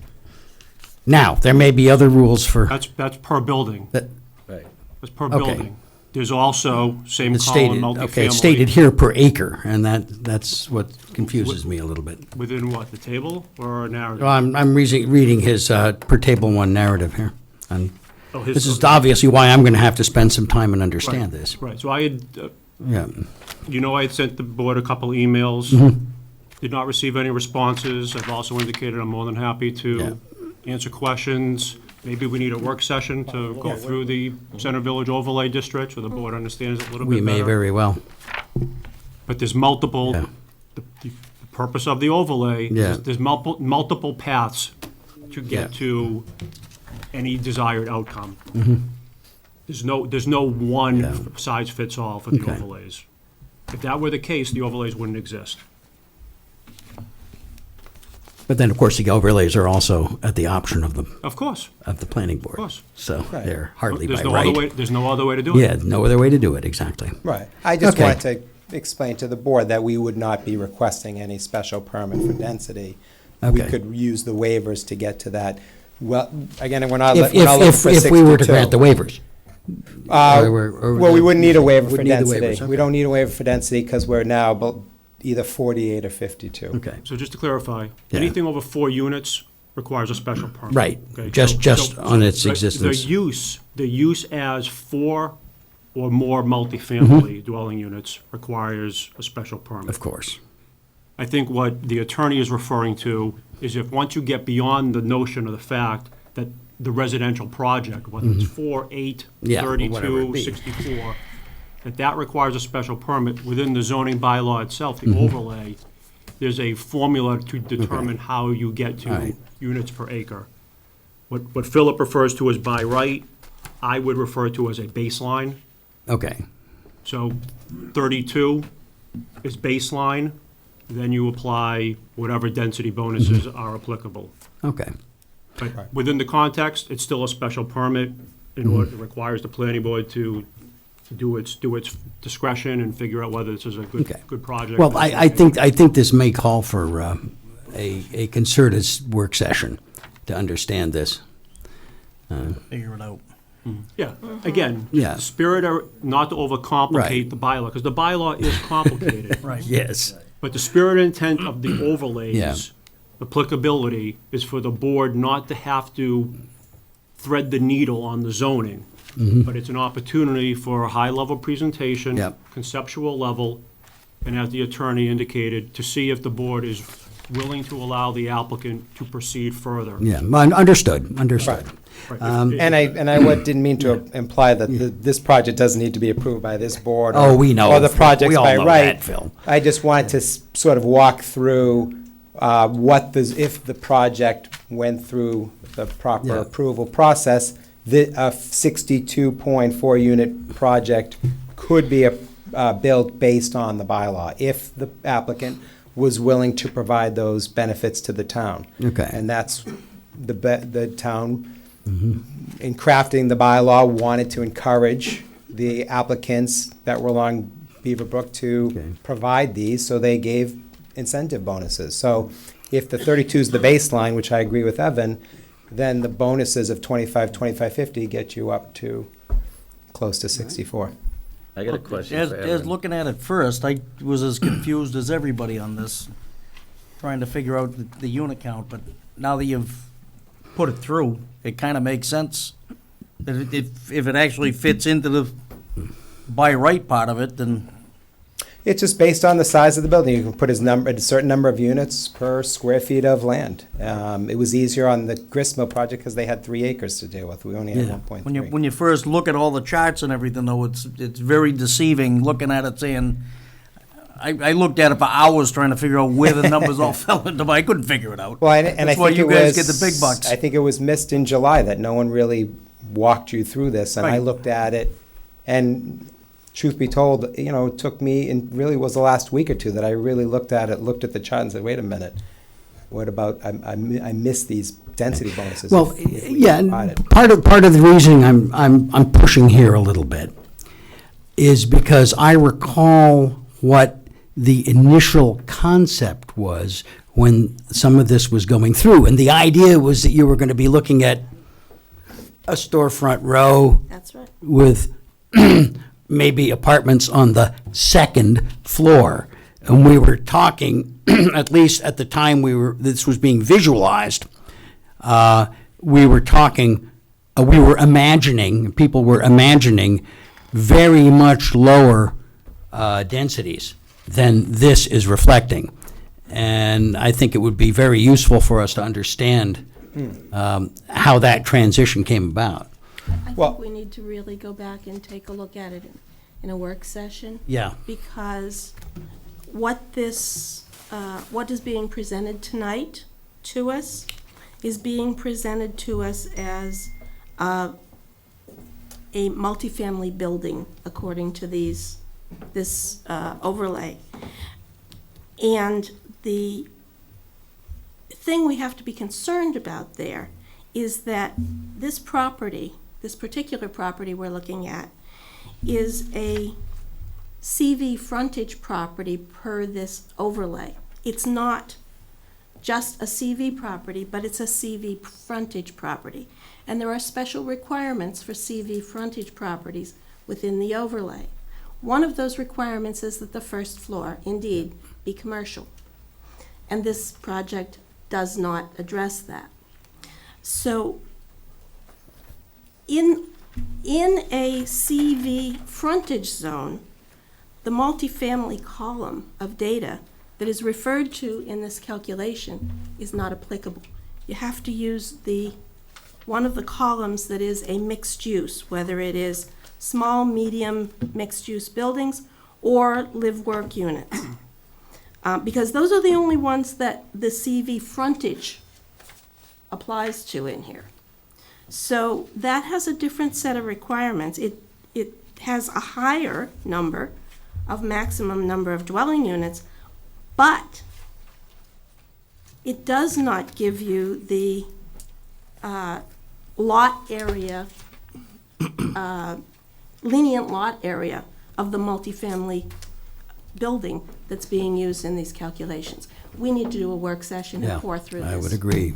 Now, there may be other rules for. That's per building. Right. That's per Okay. building. There's also same It's column stated, multifamily. okay, it's stated here per acre, and that's what confuses me a little bit. Within what, the table or a narrative? Well, I'm reading his per table 1 narrative here. And Oh, his- this is obviously why I'm going to have to spend some time and understand this. Right, so I had, Yeah. I had sent the board a couple emails Did not receive any responses. I've also indicated I'm more than happy to answer questions. Maybe we need a work session to go through the Center Village Overlay District, so the board understands it a little bit We may better. very well. But there's multiple, Yeah. the purpose of the overlay, Yeah. there's multiple paths to get to any desired outcome. There's no one size fits all for the Okay. overlays. If that were the case, the overlays wouldn't exist. But then, of course, the overlays are also at the option of the Of course, planning board. of course. So Right. they're hardly by There's no other way, right. there's no other way to do it. Yeah, no other way to do it, exactly. Right. I just Okay. wanted to explain to the board that we would not be requesting any special permit for density. We Okay. could use the waivers to get to that. Well, again, we're not If, we're not looking for if we were to 62. grant the waivers. Well, we wouldn't need a waiver for Wouldn't need the density. waivers, We don't need a waiver for density because we're now either 48 or 52. Okay, So just to clarify, Yeah. anything over 4 units requires a special permit. right, Okay, just on its the- existence. The use as 4 or more multifamily dwelling units requires a special permit. Of course. I think what the attorney is referring to is if once you get beyond the notion of the fact that the residential project, whether it's 4, 8, Yeah, or whatever it 32, be. 64, that requires a special permit within the zoning bylaw itself, the overlay. There's a formula to determine how you get to Right. units per acre. What Philip refers to as by right, I would refer to as a baseline. Okay, So 32 is baseline, then you apply whatever density bonuses are applicable. okay. But within the context, it's still a special permit. In order, it requires the planning board to do its discretion and figure out whether this is a Okay. good project. Well, I think this may call for a concerted work session to understand this. Figure it out. Yeah, again, Yeah. spirit are not to overcomplicate Right. the bylaw, because the bylaw is complicated. Right. Yes. But the spirit and intent of the Yeah. overlays, applicability, is for the board not to have to thread the needle on the zoning. But it's an opportunity for a high-level presentation, Yep. conceptual level, and as the attorney indicated, to see if the board is willing to allow the applicant to proceed further. Yeah, understood. Right. And I didn't mean to imply that this project doesn't need to be approved by this board. Oh, we know. Or the project's We all by know right. that, Phil. I just wanted to sort of walk through if the project went through the proper Yeah. approval process, a 62.4 unit project could be built based on the bylaw, if the applicant was willing to provide those benefits to the town. Okay. And that's the town, in crafting the bylaw, wanted to encourage the applicants that were along Beaverbrook to Okay. provide these, so they gave incentive bonuses. So if the 32 is the baseline, which I agree with Evan, then the bonuses of 25, 25, 50 get you up to close to 64. I got a question As, for as Evan. looking at it first, I was as confused as everybody on this, trying to figure out the unit count, but now that you've put it through, it kind of makes sense. That if it actually fits into the by right part of it, then, It's just based on the size of the building. You can put a certain number of units per square feet of land. It was easier on the Gristmill project because they had 3 acres to deal with. We only had Yeah. 1.3. when you first look at all the charts and everything, though, it's very deceiving, looking at it saying, I looked at it for hours trying to figure out where the numbers all fell into, but I couldn't figure it out. Well, and I That's why think you it guys was, get the big bucks. I think it was missed in July that no one really walked you through this, and I Right. looked at it, and truth be told, it took me, and really was the last week or two that I really looked at the chart and said, wait a minute, what about, I missed these density bonuses. Well, if we yeah, provided. and part of the reason I'm pushing here a little bit is because I recall what the initial concept was when some of this was going through. And the idea was that you were going to be looking at a storefront row That's right. with maybe apartments on the second floor. And we were talking, at least at the time this was being visualized, we were imagining, people were imagining very much lower densities than this is reflecting. And I think it would be very useful for us to understand how that transition came about. I Well- think we need to really go back and take a look at it in a work session. Yeah. Because what is being presented tonight to us is being presented to us as a multifamily building, according to this overlay. And the thing we have to be concerned about there is that this property, this particular property we're looking at, is a CV frontage property per this overlay. It's not just a CV property, but it's a CV frontage property. And there are special requirements for CV frontage properties within the overlay. One of those requirements is that the first floor, indeed, be commercial. And this project does not address that. So in a CV frontage zone, the multifamily column of data that is referred to in this calculation is not applicable. You have to use one of the columns that is a mixed use, whether it is small, medium, mixed use buildings or live-work units. Because those are the only ones that the CV frontage applies to in here. So that has a different set of requirements. It has a higher number of maximum number of dwelling units, but it does not give you the lot area, lenient lot area of the multifamily building that's being used in these calculations. We need to do a work session and pour through this. I would agree.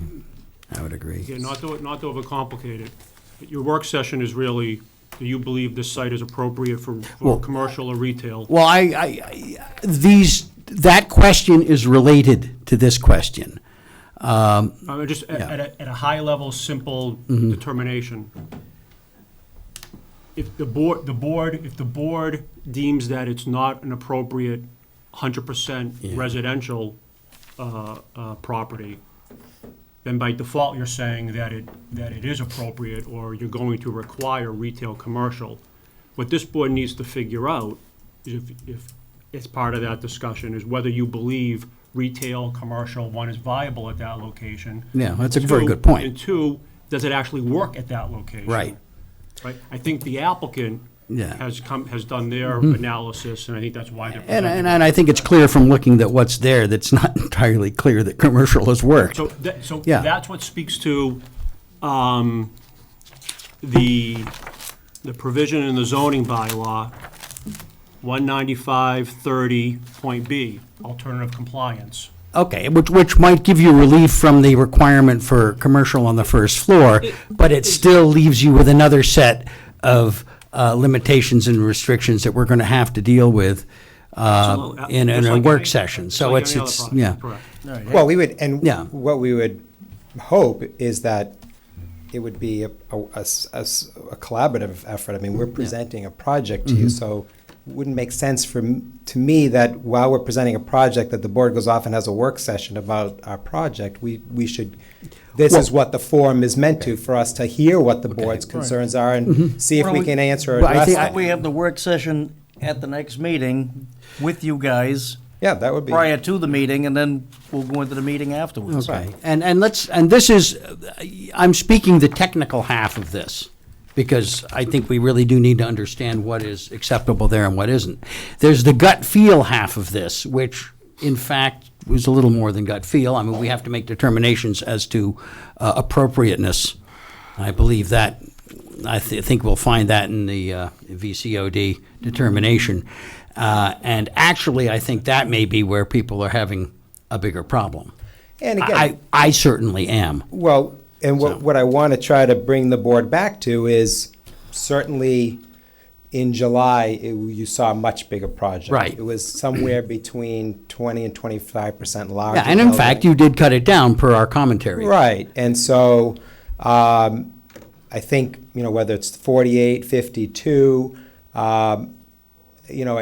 I would agree. Yeah, not to overcomplicate it. Your work session is really, do you believe this site is appropriate for Well- commercial or retail? Well, that question is related to this question. Just at a high level, simple Mm-hmm. determination. If the board deems that it's not an appropriate 100% residential property, then by default, you're saying that it is appropriate, or you're going to require retail commercial. What this board needs to figure out, is if it's part of that discussion, is whether you believe retail, commercial, one, is viable at that location. Yeah, that's a very good point. And two, does it actually work at that location? Right. Right. I think the applicant Yeah. has done their analysis, and I think that's why they're presenting. And I think it's clear from looking at what's there that's not entirely clear that commercial has worked. So Yeah. that's what speaks to the provision in the zoning bylaw, 19530.b, alternative compliance. Okay, which might give you relief from the requirement for commercial on the first floor, but it still leaves you with another set of limitations and restrictions that we're going to have to deal with in Just a like work any- session. just So like it's, any other project, yeah. Correct. Well, we would, and Yeah. what we would hope is that it would be a collaborative effort. I mean, we're presenting a project to you, so it wouldn't make sense to me that while we're presenting a project, that the board goes off and has a work session about our project. We should, this is what the forum is meant to, for us to hear what the board's concerns are and see if we can answer or Well, I address think them. we have the work session at the next meeting with you guys Yeah, that would be. prior to the meeting, and then we'll go into the meeting afterwards. Okay, and this is, I'm speaking the technical half of this, because I think we really do need to understand what is acceptable there and what isn't. There's the gut feel half of this, which in fact was a little more than gut feel. I mean, we have to make determinations as to appropriateness. I believe that, I think we'll find that in the VCOD determination. And actually, I think that may be where people are having a bigger problem. And again, I certainly am. well, and what I want to try to bring the board back to is certainly in July, you saw a much bigger project. Right. It was somewhere between 20 and 25% larger. Yeah, and in fact, you did cut it down per our commentary. Right, and so I think, whether it's 48, 52, I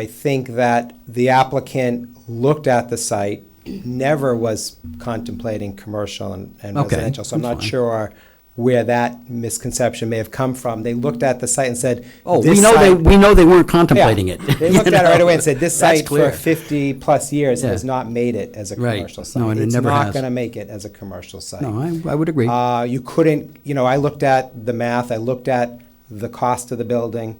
think that the applicant looked at the site never was contemplating commercial and Okay, residential. So I'm that's not fine. sure where that misconception may have come from. They looked at the site and said, Oh, this we know site- they weren't contemplating it. They looked at it right away and said, this That's site clear. for 50-plus years Yeah. has not made it as a Right. commercial site. No, and it It's never not has. going to make it as a commercial site. No, I would agree. You couldn't, I looked at the math, I looked at the cost of the building,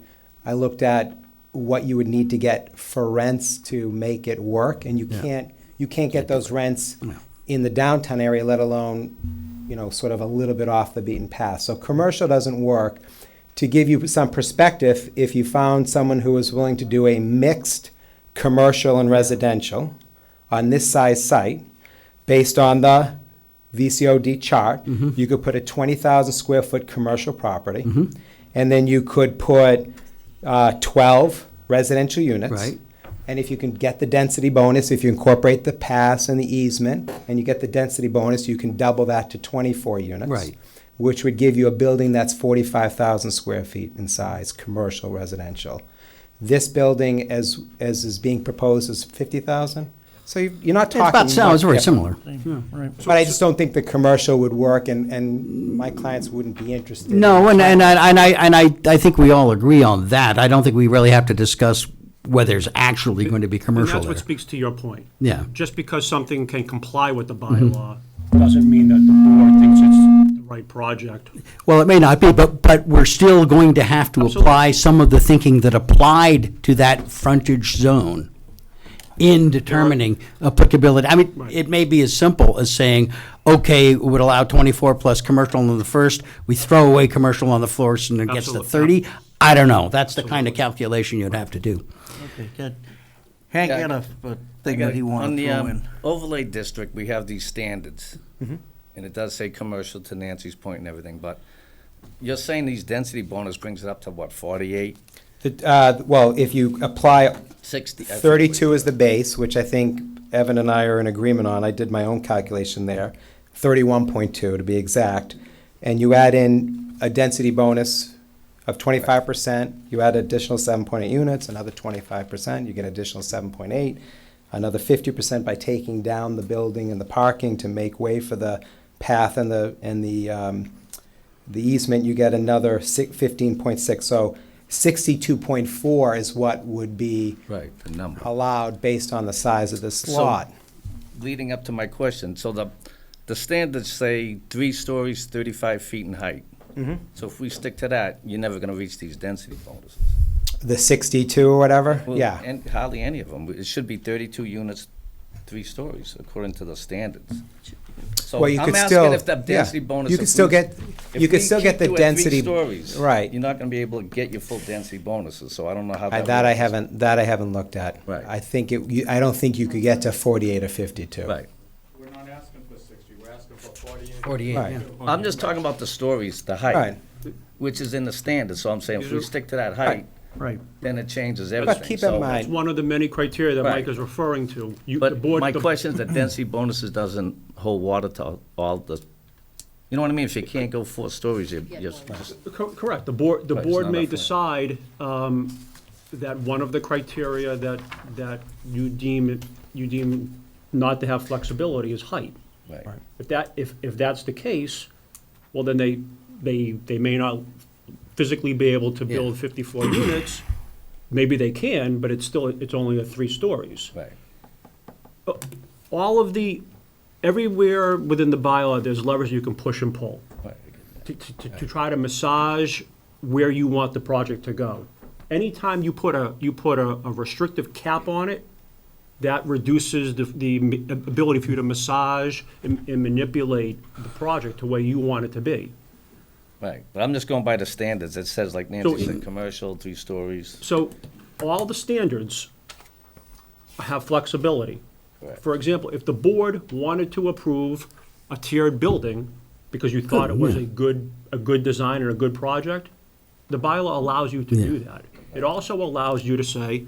I looked at what you would need to get for rents to make it work, and you can't get those rents No. in the downtown area, let alone, sort of a little bit off the beaten path. So commercial doesn't work. To give you some perspective, if you found someone who was willing to do a mixed commercial and residential on this size site, based on the VCOD chart, you could put a 20,000 square foot commercial property, and then you could put 12 residential units. Right. And if you can get the density bonus, if you incorporate the pass and the easement, and you get the density bonus, you can double that to 24 units. Right. Which would give you a building that's 45,000 square feet in size, commercial, residential. This building, as is being proposed, is 50,000? So you're not It's talking. about, sounds very Yeah. similar. Right. But I just don't think the commercial would work, and my clients wouldn't be interested. No, and I think we all agree on that. I don't think we really have to discuss whether there's actually going to be And commercial that's there. what speaks to your point. Yeah. Just because something can comply with the bylaw doesn't mean that the board thinks it's the right project. Well, it may not be, but we're still going to have to apply some of the thinking that applied to that frontage zone in determining applicability. I mean, Right. it may be as simple as saying, okay, we would allow 24 plus commercial on the first, we throw away commercial on the floors and it gets to Absolutely. 30. I don't know. That's the kind of calculation you'd have to do. Okay, good. Hank Yeah, had a thing that he On wanted to the throw in. overlay district, we have these standards. And it does say commercial to Nancy's point and everything, but you're saying these density bonus brings it up to what, 48, Well, if you apply 60? 32 is the base, which I think Evan and I are in agreement on. I did my own calculation there, 31.2 to be exact. And you add in a density bonus of 25%, you add additional 7.8 units, another 25%, you get additional 7.8, another 50% by taking down the building and the parking to make way for the path and the easement, you get another 15.6. So 62.4 is what would be Right, the number. allowed based on the size of this lot. Leading up to my question, so the standards say 3 stories, 35 feet in height. So if we stick to that, you're never gonna reach these density bonuses. The 62 or whatever, Well, yeah. And hardly any of them. It should be 32 units, 3 stories, according to the standards. So Well, you I'm could asking still- if the density yeah. bonus. You could if still we- get- if you could we still get keep the you at 3 density- stories, right. You're not gonna be able to get your full density bonuses, so I don't know how that. That I works. haven't looked at. Right. I think I don't think you could get to 48 or 52. Right. We're not asking for 60, we're asking for 48. 48, Right. yeah. I'm just talking about the stories, the Right. height, which is in the standards, so I'm saying if we stick to that height, Right. then it changes everything. keep in So- mind- It's one of the many criteria that Right. Mike is referring to. The But board- my the- question is that density bonuses doesn't hold water to all the, you know what I mean? If you can't go 4 stories, you're just. Correct. The board Right, it's may not enough, decide that one of the criteria that you deem not to have flexibility is height. Right. If that's the case, well, then they may not physically be able to build 54 units. Maybe they can, but it's only 3 stories. Right. Everywhere within the bylaw, there's levers you can push and pull Right. to try to massage where you want the project to go. Anytime you put a restrictive cap on it, that reduces the ability for you to massage and manipulate the project to where you want it to be. Right, but I'm just going by the standards. It says, like Nancy So- said, commercial, 3 stories. So all the standards have flexibility. Right. For example, if the board wanted to approve a tiered building because you thought it was a good design and a good project, the bylaw allows you to do that. It also allows you to say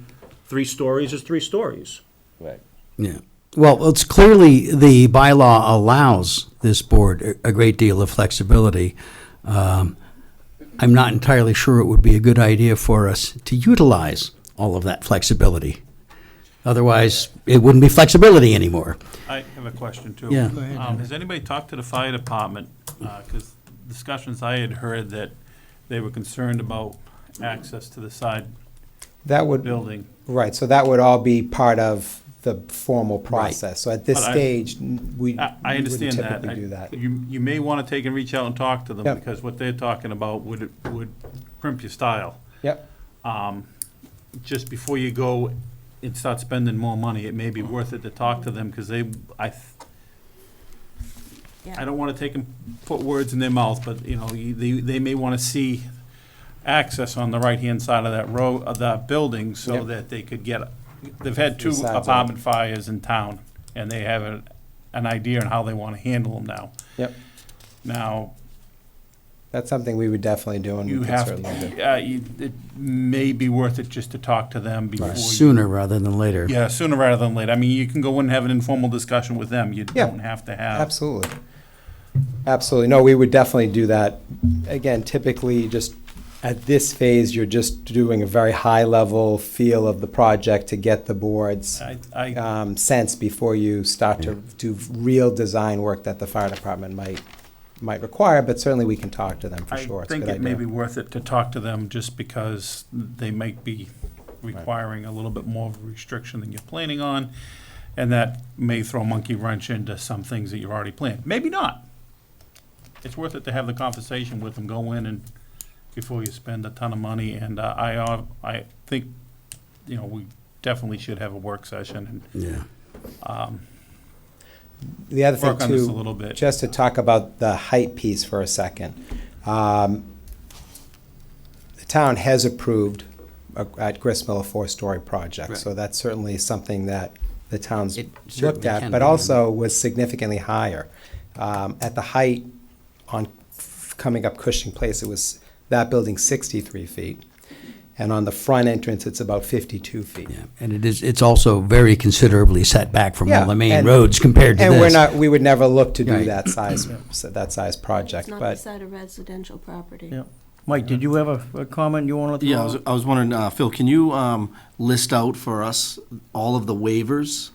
3 stories is 3 stories. Right. Yeah. Well, it's clearly the bylaw allows this board a great deal of flexibility. I'm not entirely sure it would be a good idea for us to utilize all of that flexibility. Otherwise, it wouldn't be flexibility anymore. I have a question, too. Yeah. Go ahead, Has anybody talked to the fire department? Because discussions I had heard that they were concerned about access to the side That would, building. right, so that would all be part of the formal process. So at this But stage, we I wouldn't understand that. typically do that. You may want to take and reach out and talk to them, Yep. because what they're talking about would crimp your style. Yep, Just before you go and start spending more money, it may be worth it to talk to them, because I don't want to take and put words in their mouth, but, you know, they may want to see access on the right-hand side of that road, of that building, so Yep. that they could get, they've had two Besides that. apartment fires in town, and they have an idea on how they want to handle them now. yep. Now, That's something we would definitely do, and we you can have, certainly do. it may be worth it just to talk to them before. Sooner rather than later. Yeah, sooner rather than later. I mean, you can go in and have an informal discussion with them. You Yeah. don't have to have. Absolutely. Absolutely. No, we would definitely do that. Again, typically, just at this phase, you're just doing a very high-level feel of the project to get the board's sense before you start to do real design work that the fire department might require, but certainly we can talk to them for sure. I It's a think good it may idea. be worth it to talk to them, just because they might be requiring a little bit more of a restriction than you're planning on, and that may throw a monkey wrench into some things that you've already planned. Maybe not. It's worth it to have the conversation with them, go in and, before you spend a ton of money, and I think, you know, we definitely should have a work session and Yeah. The other thing work on this a too, little bit. just to talk about the height piece for a second. The town has approved at Gristmill a 4-story project, so that's certainly something that the town's It looked certainly at, can but be. also was significantly higher. At the height on coming up Cushing Place, it was that building 63 feet. And on the front entrance, it's about 52 feet. Yeah, and it's also very considerably set back from Yeah, all the main and- roads compared to this. And we would never look to do Right. that size project, It's not but. beside a residential property. Yeah. Mike, did you have a comment you want to throw Yeah, out? I was wondering, Phil, can you list out for us all of the waivers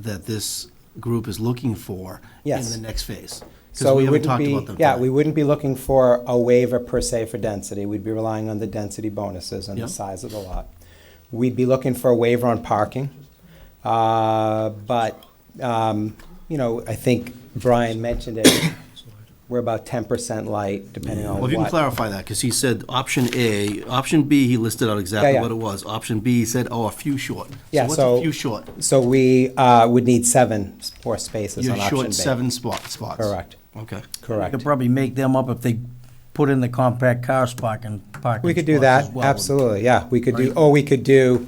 that this group is looking for in Yes. the next phase? So we haven't wouldn't talked be, about them yeah, tonight. we wouldn't be looking for a waiver per se for density. We'd be relying on the density bonuses and the Yep. size of the lot. We'd be looking for a waiver on parking. But, you know, I think Brian mentioned it, we're about 10% light, depending on Well, if you can what. clarify that, because he said option A, option B, he listed out exactly Yeah, yeah. what it was. Option B, he said, oh, a few short. Yeah, So so- what's a few short? So we would need 7 more spaces You're on option B. short 7 spots. Correct, Okay. You correct. could probably make them up if they put in the compact cars parking We could do spots that, as well. absolutely, yeah. We could do, or we could do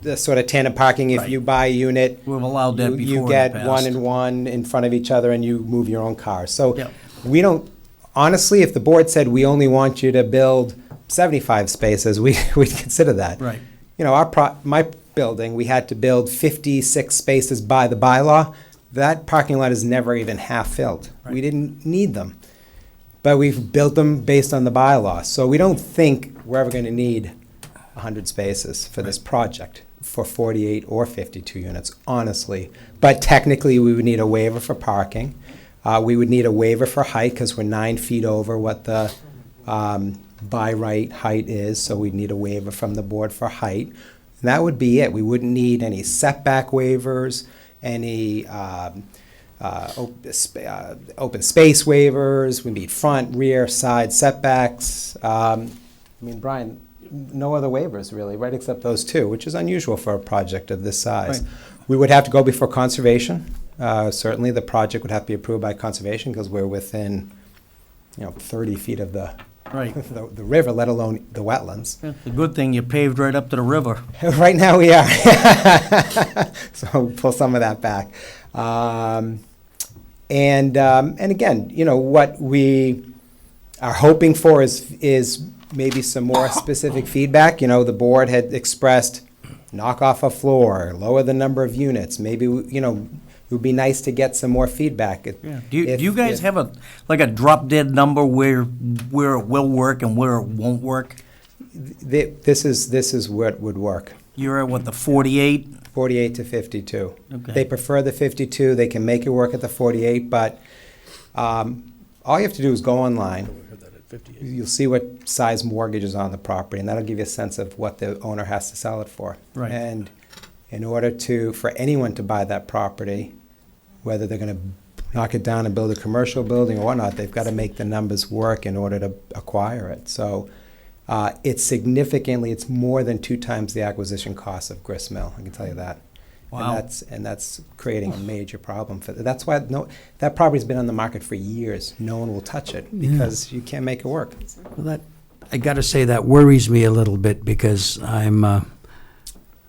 the sort of tandem parking. If you buy a unit, We've allowed that you before in the get past. one and one in front of each other and you move your own car. So Yep. we don't, honestly, if the board said we only want you to build 75 spaces, we'd consider that. Right. You know, my building, we had to build 56 spaces by the bylaw. That parking lot is never even half filled. We Right. didn't need them. But we've built them based on the bylaw. So we don't think we're ever going to need 100 spaces for this project for 48 or 52 units, honestly. But technically, we would need a waiver for parking. We would need a waiver for height because we're 9 feet over what the by right height is. So we'd need a waiver from the board for height. And that would be it. We wouldn't need any setback waivers, any open space waivers. We need front, rear, side setbacks. I mean, Brian, no other waivers really, right, except those 2, which is unusual for a project of this size. Right. We would have to go before conservation. Certainly, the project would have to be approved by conservation because we're within, 30 feet of the Right. the river, let alone the wetlands. Yeah, The good thing, you paved right up to the river. Right now we are. So we'll pull some of that back. And again, what we are hoping for is maybe some more specific feedback. The board had expressed knock off a floor, lower the number of units. Maybe, it would be nice to get some more feedback. Yeah. Do you guys have a drop dead number where it will work and where it won't work? This is what would work. You're at what, the 48? 48 to 52. Okay. They prefer the 52. They can make it work at the 48, but all you have to do is go online. You'll see what size mortgage is on the property, and that'll give you a sense of what the owner has to sell it for. Right. And in order for anyone to buy that property, whether they're going to knock it down and build a commercial building or whatnot, they've got to make the numbers work in order to acquire it. So it's more than 2 times the acquisition cost of Gristmill, I can tell you that. Wow. And that's creating a major problem for, that's why that property's been on the market for years. No one will touch it because you can't make it work. Well, I gotta say, that worries me a little bit, because I'm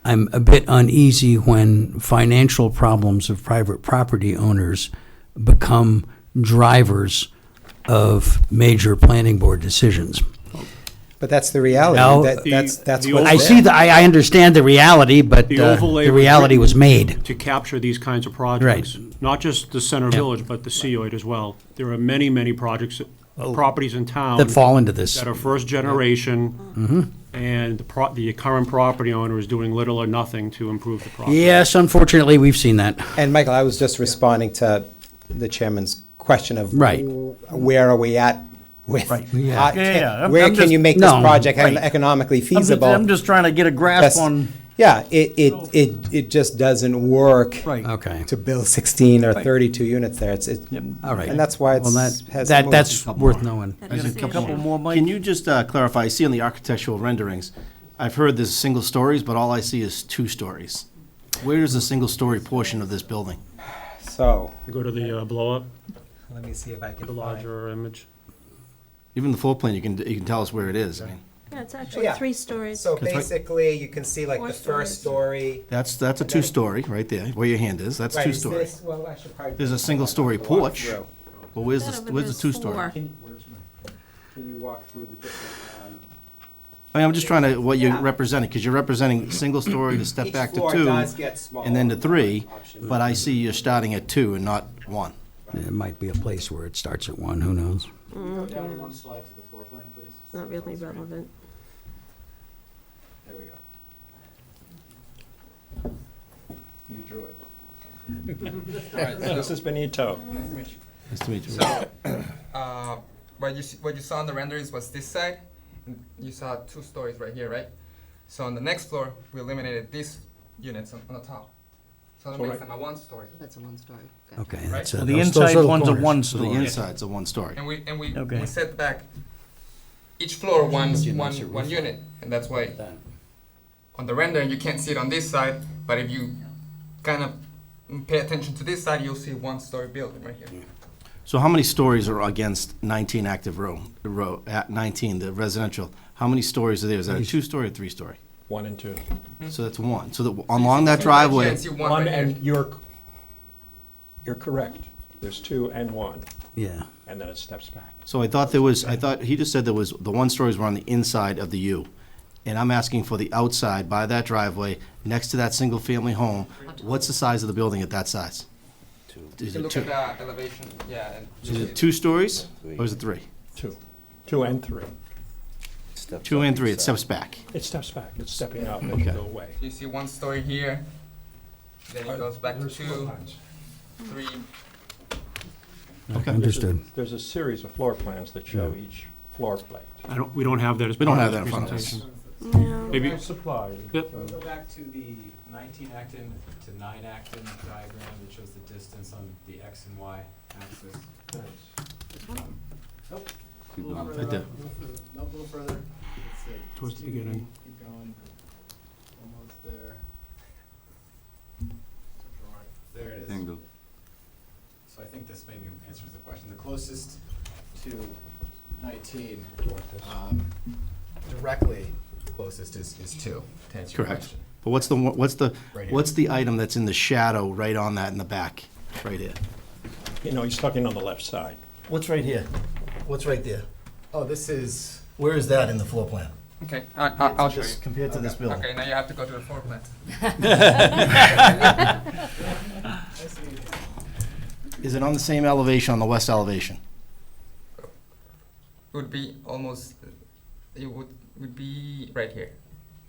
a bit uneasy when financial problems of private property owners become drivers of major planning board decisions. But that's the reality. No, That's the what's I there. see I understand the reality, but The overlay the reality was written made. to capture these kinds of projects. Not just the center village, but the COID as well. There are many, many projects, properties in town. That fall into this. That are first generation, and the current property owner is doing little or nothing to improve the property. Yes, unfortunately, we've seen that. And Michael, I was just responding to the chairman's question of Right. where are we at with, Yeah. Yeah. where I'm can just- you make this No, project right. economically I'm feasible? just trying to get a grasp That's- on, Yeah, it just doesn't work right. Okay. to build 16 or 32 units there. All right. And that's why Well, that's moved. worth knowing. That is the Couple issue. more, Mike? Can you just clarify, I see on the architectural renderings, I've heard there's single stories, but all I see is 2 stories. Where is the single-story portion of this building? So, Go to the blow-up, let me see if I can the find. larger image. Even the floor plan, you can tell us where it is. I mean, Yeah, it's actually Yeah. 3 stories. So That's right. basically, you can see like 4 the first story. that's a 2-story right there, where your hand is. That's Right, 2-story. this- well, I should probably- There's a single-story walk porch. through. Well, where's That over the there's 2-story? 4. Can you walk through the different? I mean, I'm just trying to, what you're representing, because you're representing single-story to step Each back to floor 2, does get smaller. and then to 3, Option. but I see you're starting at 2 and not 1. It might be a place where it starts at 1, who knows? Go down 1 slide to the floor plan, please. It's not really relevant. There we go. You drew it. This is Benito. Nice to meet you. So, what you saw on the renderings was this side. And you saw 2 stories right here, right? So on the next floor, we eliminated these units on the top. So that makes them a 1 story. That's a one-story. Gotcha. Okay, Right. that's So it. the Those inside are the one's a corners. 1 So the story. inside's a 1-story. And we Okay. set back each floor one unit, and that's why on the rendering you can't see it on this side. But if you kind of pay attention to this side, you'll see 1-story building right here. So how many stories are against 19 active at 19, the residential? How many stories are there? Is that a 2-story or 3-story? 1 and 2. So that's 1. So that along that driveway, You see one One, right here. and you're correct. There's 2 and 1, Yeah. and then it steps back. so I thought he just said there was, the 1 stories were on the inside of the U. And I'm asking for the outside by that driveway, next to that single-family home. What's the size of the building at that size? You Is can it look 2, at the elevation, yeah. And is it 2 stories or is it 3? 2. 2 and 3. 2 and 3, it steps back. It steps back. It's stepping up as you Okay. go away. you see 1 story here, then it goes back to There's 2, floor plans. 3. Okay. Understood. There's a series of floor plans that show each floor plate. We don't have that as We don't part have of that in this front of us. presentation. No. Maybe, Supply. Yep. Go back to the 19 Acton to 9 Acton diagram that shows the distance on the X and Y axis. Nope. A little Right further there. up, nope, a little further. It's like Towards the 2D. beginning. Keep going. Almost there. There it is. So I think this maybe answers the question. The closest to 19, directly closest is 2, to answer your Correct. question. But what's Right here. the item that's in the shadow right on that in the back, right here? You know, he's talking on the left side. What's right here? What's right there? Oh, this is, Where is that in the floor plan? Okay, I'll show you. Compared to this building? Okay, now you have to go to the floor plan. Is it on the same elevation, on the west elevation? Would be almost, it would be right here.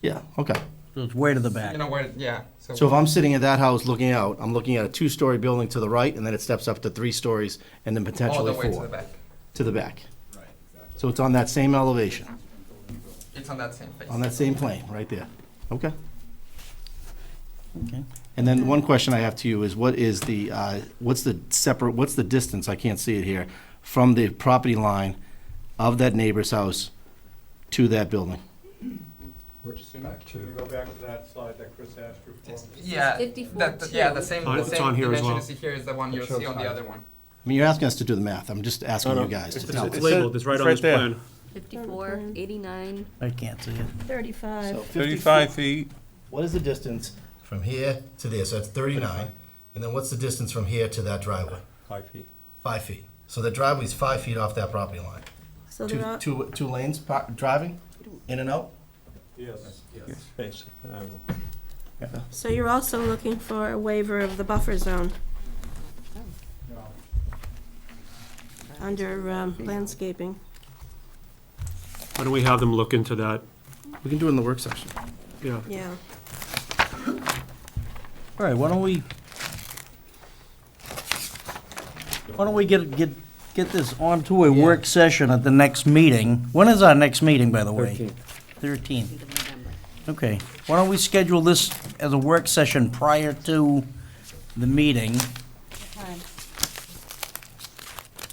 Yeah, okay. So it's way to the back. You know where? Yeah. So if I'm sitting at that house looking out, I'm looking at a two-story building to the right, and then it steps up to 3 stories, and then all potentially the way 4. to the back. To the back. So it's on that same elevation, It's on that same face. on that same plane, right there. Okay. Okay. And then one question I have to you is, what is the, what's the distance, I can't see it here, from the property line of that neighbor's house to that building? Go back to that slide that Chris asked you for. Yeah. 54 Yeah. The same. Oh, The it's same on here as dimension well. you see here is the one you'll see on the other one. I mean, you're asking us to do the math, I'm just asking you guys to tell It's us. labeled, it's right on this plan. 54, 89. I can't see it. 35. 35 feet. What is the distance from here to there? So that's 39. And then what's the distance from here to that driveway? 5 feet. 5 feet. So the driveway's 5 feet off that property line. So they're all, Two lanes driving, in and out? Yes. Basic. so you're also looking for a waiver of the buffer zone under landscaping. Why don't we have them look into that? We can do it in the work session. Yeah. Yeah. All right, why don't we get this onto a work session at the next meeting? When is our next meeting, by the way? 13th. Okay, why don't we schedule this as a work session prior to the meeting?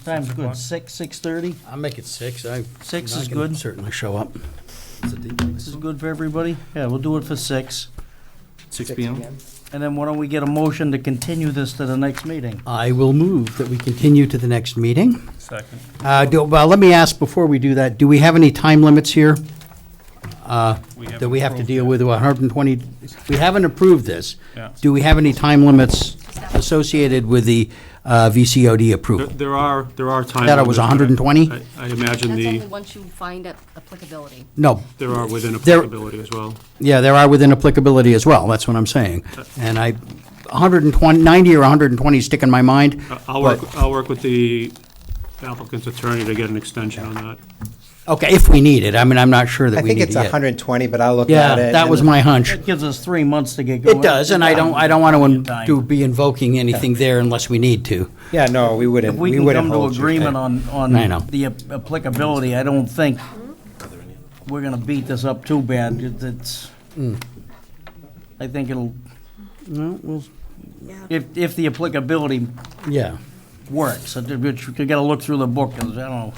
Time's good, 6:30? I'll make it 6. 6 I is can good. certainly show up. This is good for everybody? Yeah, we'll do it for 6. 6 p.m.? And then why don't we get a motion to continue this to the next meeting? I will move that we continue to the next meeting. Second. Well, let me ask before we do that, do we have any time limits here? That we have to deal with 120, we haven't approved this. Yeah. Do we have any time limits associated with the VCOD approval? There are time. That it was limits, but 120? I imagine That's only the, once you find applicability. No, there are within There- applicability as well. yeah, there are within applicability as well, that's what I'm saying. And 90 or 120 stick in my mind. I'll work with the applicant's attorney to get an extension on that. Okay, if we need it, I mean, I'm not sure that I we think need it's it yet. 120, but I'll look Yeah, at it. that was and- my hunch. It gives us 3 months to get going. It does, and I don't want Time. to be invoking anything there unless we need to. Yeah, no, we If wouldn't, we we can wouldn't come to hold you. agreement on I know. the applicability, I don't think we're gonna beat this up too bad. It's, I think it'll, No, well, Yeah. if the applicability yeah. works, we gotta look through the book, 'cause I don't know,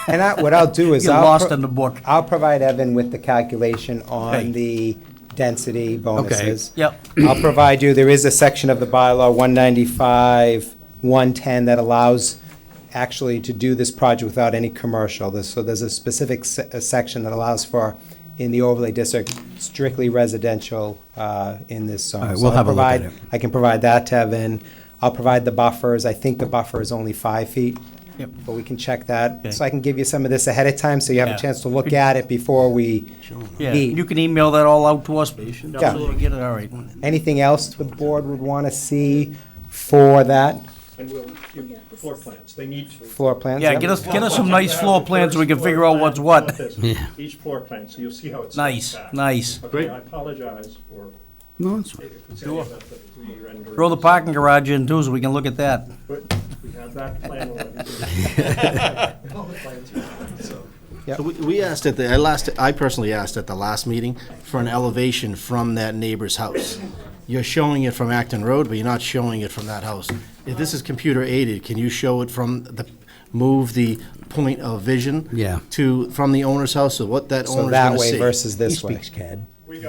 And what I'll do is get I'll, lost in the book. I'll provide Evan with the calculation Okay. on the density bonuses. Yep, I'll provide you, there is a section of the bylaw, 195, 110, that allows actually to do this project without any commercial. So there's a specific section that allows for, in the overlay district, strictly residential in this zone. All right, So we'll I'll have a look at provide- it. I can provide that to Evan. I'll provide the buffers. I think the buffer is only 5 feet. Yep. But we can check that. Okay. So I can give you some of this ahead of time, so you have Yeah. a chance to look at it before we yeah, meet. you can email that all out to us. Yeah. So we get it, all right. Anything else the board would want to see for that And we'll, floor plans, they need to. floor plan? Yeah, get us some nice floor plans so we can figure out what's what. Yeah. Each floor plan, so you'll see how it's. Nice, nice. Okay, I apologize for. No, it's- if it's any of that we render- Throw the parking garage in too, so we can look at that. But we have that plan already. So we asked I personally asked at the last meeting for an elevation from that neighbor's house. You're showing it from Acton Road, but you're not showing it from that house. If this is computer aided, can you show it move the point of vision? Yeah. From the owner's house, so what that So owner's that gonna way see? versus He this way. speaks CAD.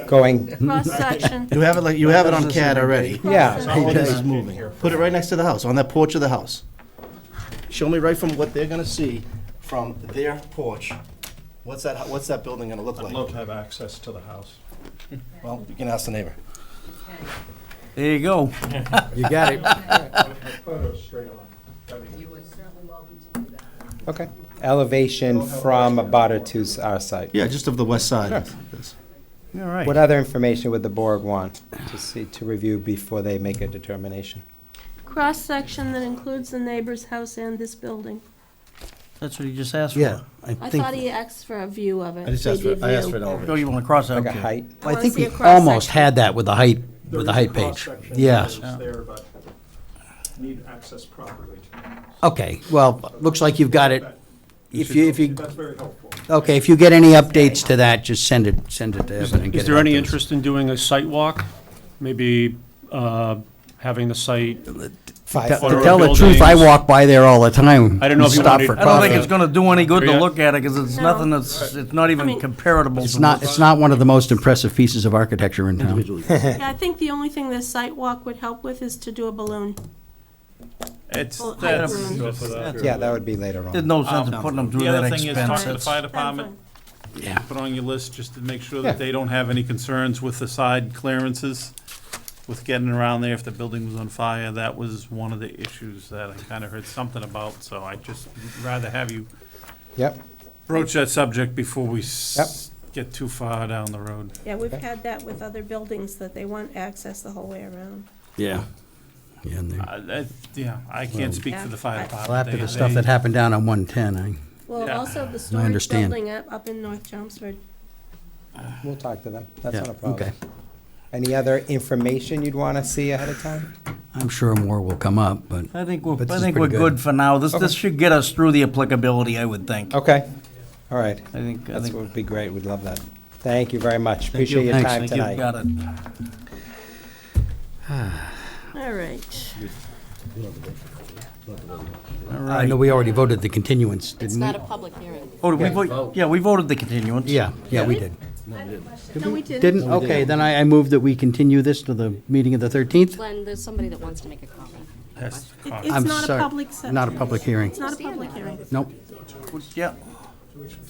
Going, Cross-section. You have it on CAD already. yeah. How this is moving. Put it right next to the house, on that porch of the house. Show me right from what they're gonna see from their porch. What's that building gonna look I'd like? love to have access to the house. Well, you can ask the neighbor. There you go. You got it. Photos straight on. Okay. Elevation from Abut to our site. Yeah, just of the west side of this. All right. What other information would the board want to review before they make a determination? Cross-section that includes the neighbor's house and this building. That's what he just asked for. Yeah, I thought he asked for a view of it. I just asked for, 3D I asked view. for an Oh, elevation. you want to cross out? Like a height. I I wanna think see we a cross-section. almost had that with the height page. Yes. There, but need access properly. Okay, well, looks like you've got it. If you, That's very helpful. okay, if you get any updates to that, just send it to Evan and get it Is there any updated. interest in doing a site walk? Maybe having the site, Five. To tell the truth, I walk by there all the time. I don't know if you Stop wanted- for I don't think coffee. it's gonna do any good to Yeah. look at it, because it's No. nothing it's not even mean- comparable It's to not, what's- it's not one of the most impressive pieces of architecture in town. Yeah, I think the only thing this site walk would help with is to do a balloon. It's, Well, that's, height balloon. that's- Yeah, that would be later There's on. no sense in putting them through the that other thing is talk to the expense. fire That's department, fine. Yeah. put on your list just to make sure Yeah. that they don't have any concerns with the side clearances, with getting around there if the building was on fire. That was one of the issues that I kind of heard something about, so I just rather have you Yep, broach that subject before we Yep. get too far down the road. Yeah, we've had that with other buildings, that they want access the whole way around. Yeah. Yeah, and Yeah, I can't speak for the fire Well, department. well, after They- the stuff they- that happened down on 110, Well, Yeah. also the I storage understand. building up in North Chelmsford. we'll talk to them. That's Yeah, not a problem. okay. Any other information you'd want to see ahead of time? I'm sure more will come up, but I think But this I is think we're pretty good. good for now. This Okay. should get us through the applicability, I would think. Okay, all right. I think, That would be great. We'd love that. Thank you very much. Thank Appreciate you. your Thanks. time Thank you. tonight. Got it. All right. All I right. know we already voted the continuance, It's didn't we? not a public hearing. Oh, did we vote? Yeah, we voted the continuance. Yeah, we did. No, we didn't. Didn't? Okay, then I move that we continue this to the meeting of the 13th? Glenn, there's somebody that wants to make a comment. That's the cost. It's I'm not a sorry. public session. Not a public hearing. It's not a public hearing. Nope. Yeah.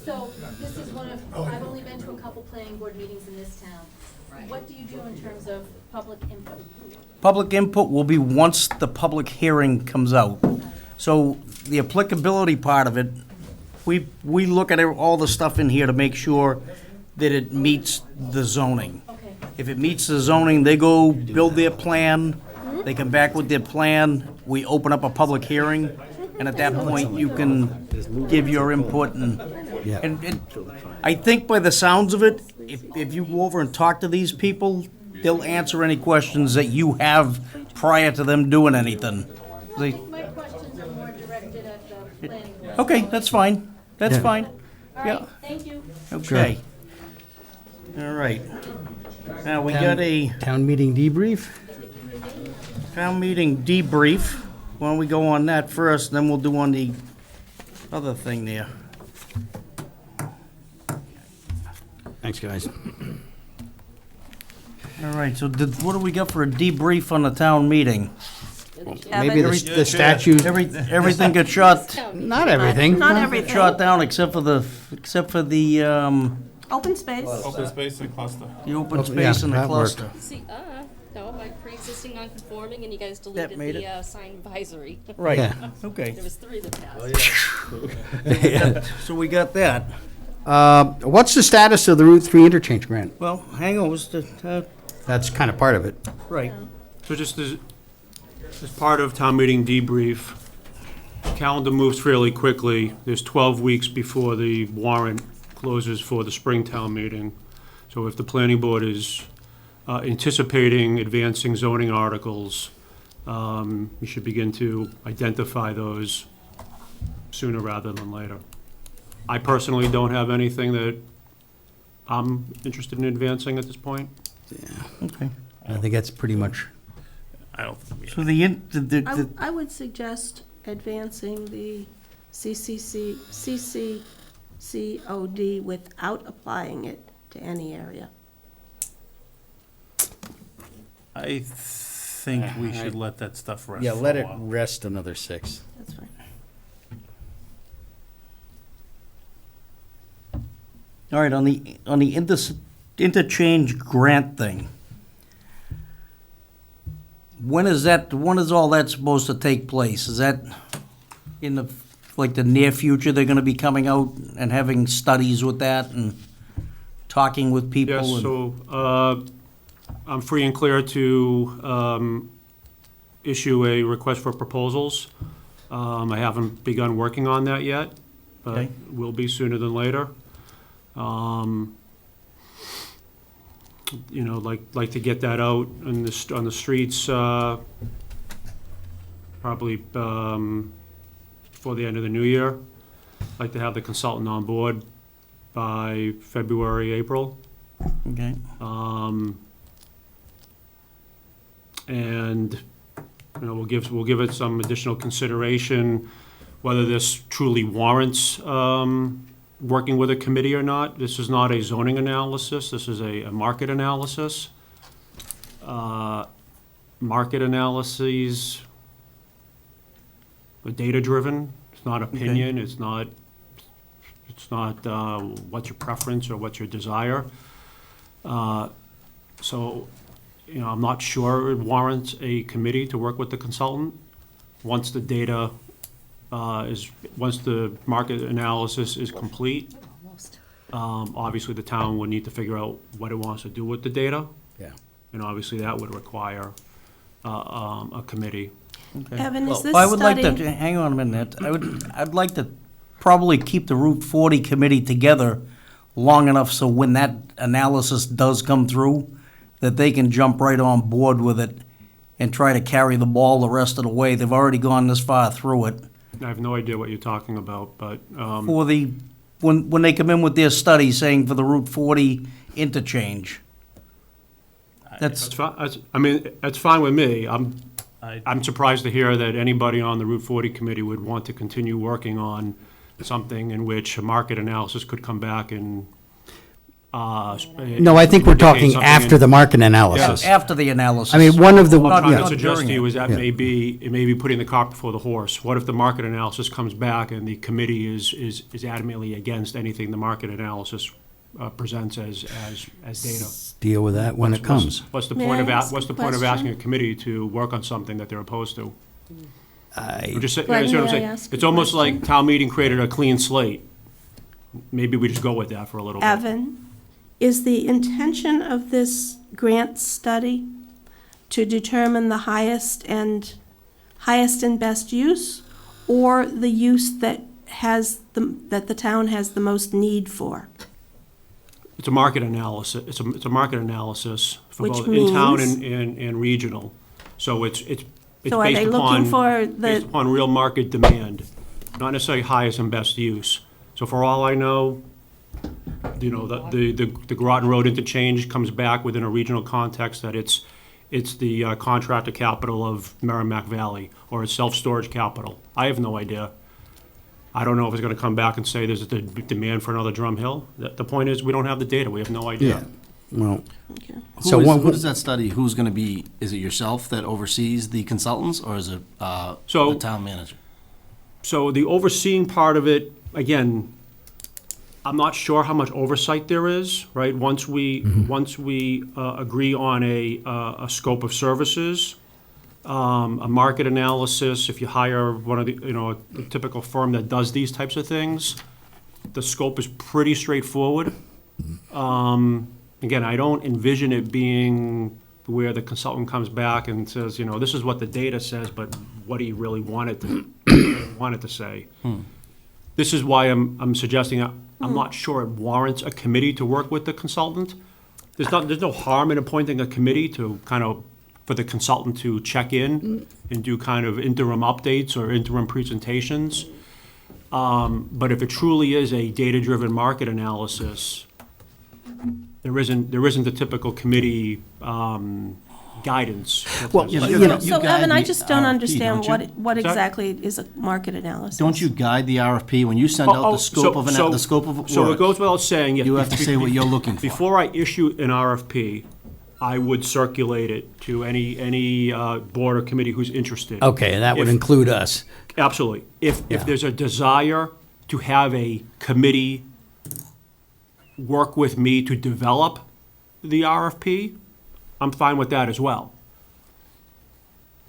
So this is one of, I've only been to a couple planning board meetings in this town. What do you do in terms of public input? Public input will be once the public hearing comes out. So the applicability part of it, we look at all the stuff in here to make sure that it meets the zoning. Okay. If it meets the zoning, they go build their plan, they come back with their plan, we open up a public hearing, and at that point, you can give your input and, Yeah. and I think by the sounds of it, if you go over and talk to these people, they'll answer any questions that you have prior to them doing anything. No, I think my questions are more directed at the planning board. Okay, that's fine, that's Yeah. fine, All yeah. right, thank you. Okay. All right. Now, we got a Town meeting debrief? town meeting debrief. Why don't we go on that first, then we'll do on the other thing there. Thanks, guys. All right, so what do we got for a debrief on the town meeting? Maybe Evan? the statute, Everything got shot, not everything. Not everything. shot down except for the, Open space. Open space and cluster. the open Oh, space yeah, and the that worked. cluster. See, no, my pre-existing non-conforming, and you guys That deleted made the sign advisory. Right, Yeah. okay. There was 3 that passed. So we got that. What's the status of the Route 3 interchange grant? Well, hang on, That's kind of part of it. right. So just as part of town meeting debrief, calendar moves fairly quickly. There's 12 weeks before the warrant closes for the spring town meeting. So if the planning board is anticipating advancing zoning articles, we should begin to identify those sooner rather than later. I personally don't have anything that I'm interested in advancing at this point. Okay. I think that's pretty much, I don't, So I would suggest advancing the CCCOD without applying it to any area. I think we should let that stuff rest. yeah, for a let it while. rest another 6. That's fine. All right, on the Indus interchange grant thing. When is all that supposed to take place? Is that in the near future, they're gonna be coming out and having studies with that and talking with people? Yes, and- so I'm free and clear to issue a request for proposals. I haven't begun working on that yet. but Okay. will be sooner than later. You know, like to get that out on the streets, probably before the end of the new year. Like to have the consultant on board by February, April. Okay. And, you know, we'll give it some additional consideration, whether this truly warrants working with a committee or not. This is not a zoning analysis, this is a market analysis. Market analyses are data-driven, it's not opinion, it's not what's your preference or what's your desire. So, you know, I'm not sure it warrants a committee to work with the consultant. Once the data once the market analysis is complete, obviously the town would need to figure out what it wants to do with the data. Yeah. And obviously that would require a committee. Evan, is this I would like study? to, hang on a minute, I'd like to probably keep the Route 40 committee together long enough so when that analysis does come through, that they can jump right on board with it and try to carry the ball the rest of the way. They've already gone this far through it. I have no idea what you're talking about, but, For the, when they come in with their study saying for the Route 40 interchange. that's fine, I mean, that's fine with me. I'm surprised to hear that anybody on the Route 40 committee would want to continue working on something in which a market analysis could come back and, No, I think we're talking after the market analysis. After the analysis. I mean, one of the, What I'm trying yeah. to suggest to you is that Yeah. it may be putting the cart before the horse. What if the market analysis comes back and the committee is adamantly against anything the market analysis presents as data? Deal with that when it comes. What's the May point I of, ask what's a the point of question? asking a committee to work on something that they're opposed to? I- I'm just saying, Glenn, you know what I'm may I saying? ask a It's almost question? like town meeting created a clean slate. Maybe we just go with that for a little bit. Evan, is the intention of this grant study to determine the highest and best use, or the use that that the town has the most need for? It's a market analysis, it's a market analysis for Which both in-town means? and regional. So it's So are they based looking upon, for based the, upon real market demand, not necessarily highest and best use. So for all I know, you know, the Groton Road interchange comes back within a regional context that it's the contractor capital of Merrimack Valley, or it's self-storage capital. I have no idea. I don't know if it's gonna come back and say there's a demand for another Drum Hill. The point is, we don't have the data, we have no idea. Well, Who one- is that study, who's gonna be, is it yourself that oversees the consultants, or is it the So- town manager? So the overseeing part of it, again, I'm not sure how much oversight there is, right? Once we agree on a scope of services, a market analysis, if you hire one of the, you know, a typical firm that does these types of things, the scope is pretty straightforward. Again, I don't envision it being where the consultant comes back and says, you know, this is what the data says, but what do you really want it to say? This is why I'm suggesting, I'm not sure it warrants a committee to work with the consultant. There's no harm in appointing a committee to kind of, for the consultant to check in and do kind of interim updates or interim presentations. But if it truly is a data-driven market analysis, there isn't the typical committee guidance. Well, Yeah, you but know, so guide Evan, I the just don't RFP, understand don't you? what Sorry? exactly is a market analysis? Don't you guide the RFP when you send out the scope of the scope of So it work? goes without saying. You have to say what you're looking for. Before I issue an RFP, I would circulate it to any board or committee who's interested. okay, and that would If- include us. Absolutely. If Yeah. there's a desire to have a committee work with me to develop the RFP, I'm fine with that as well.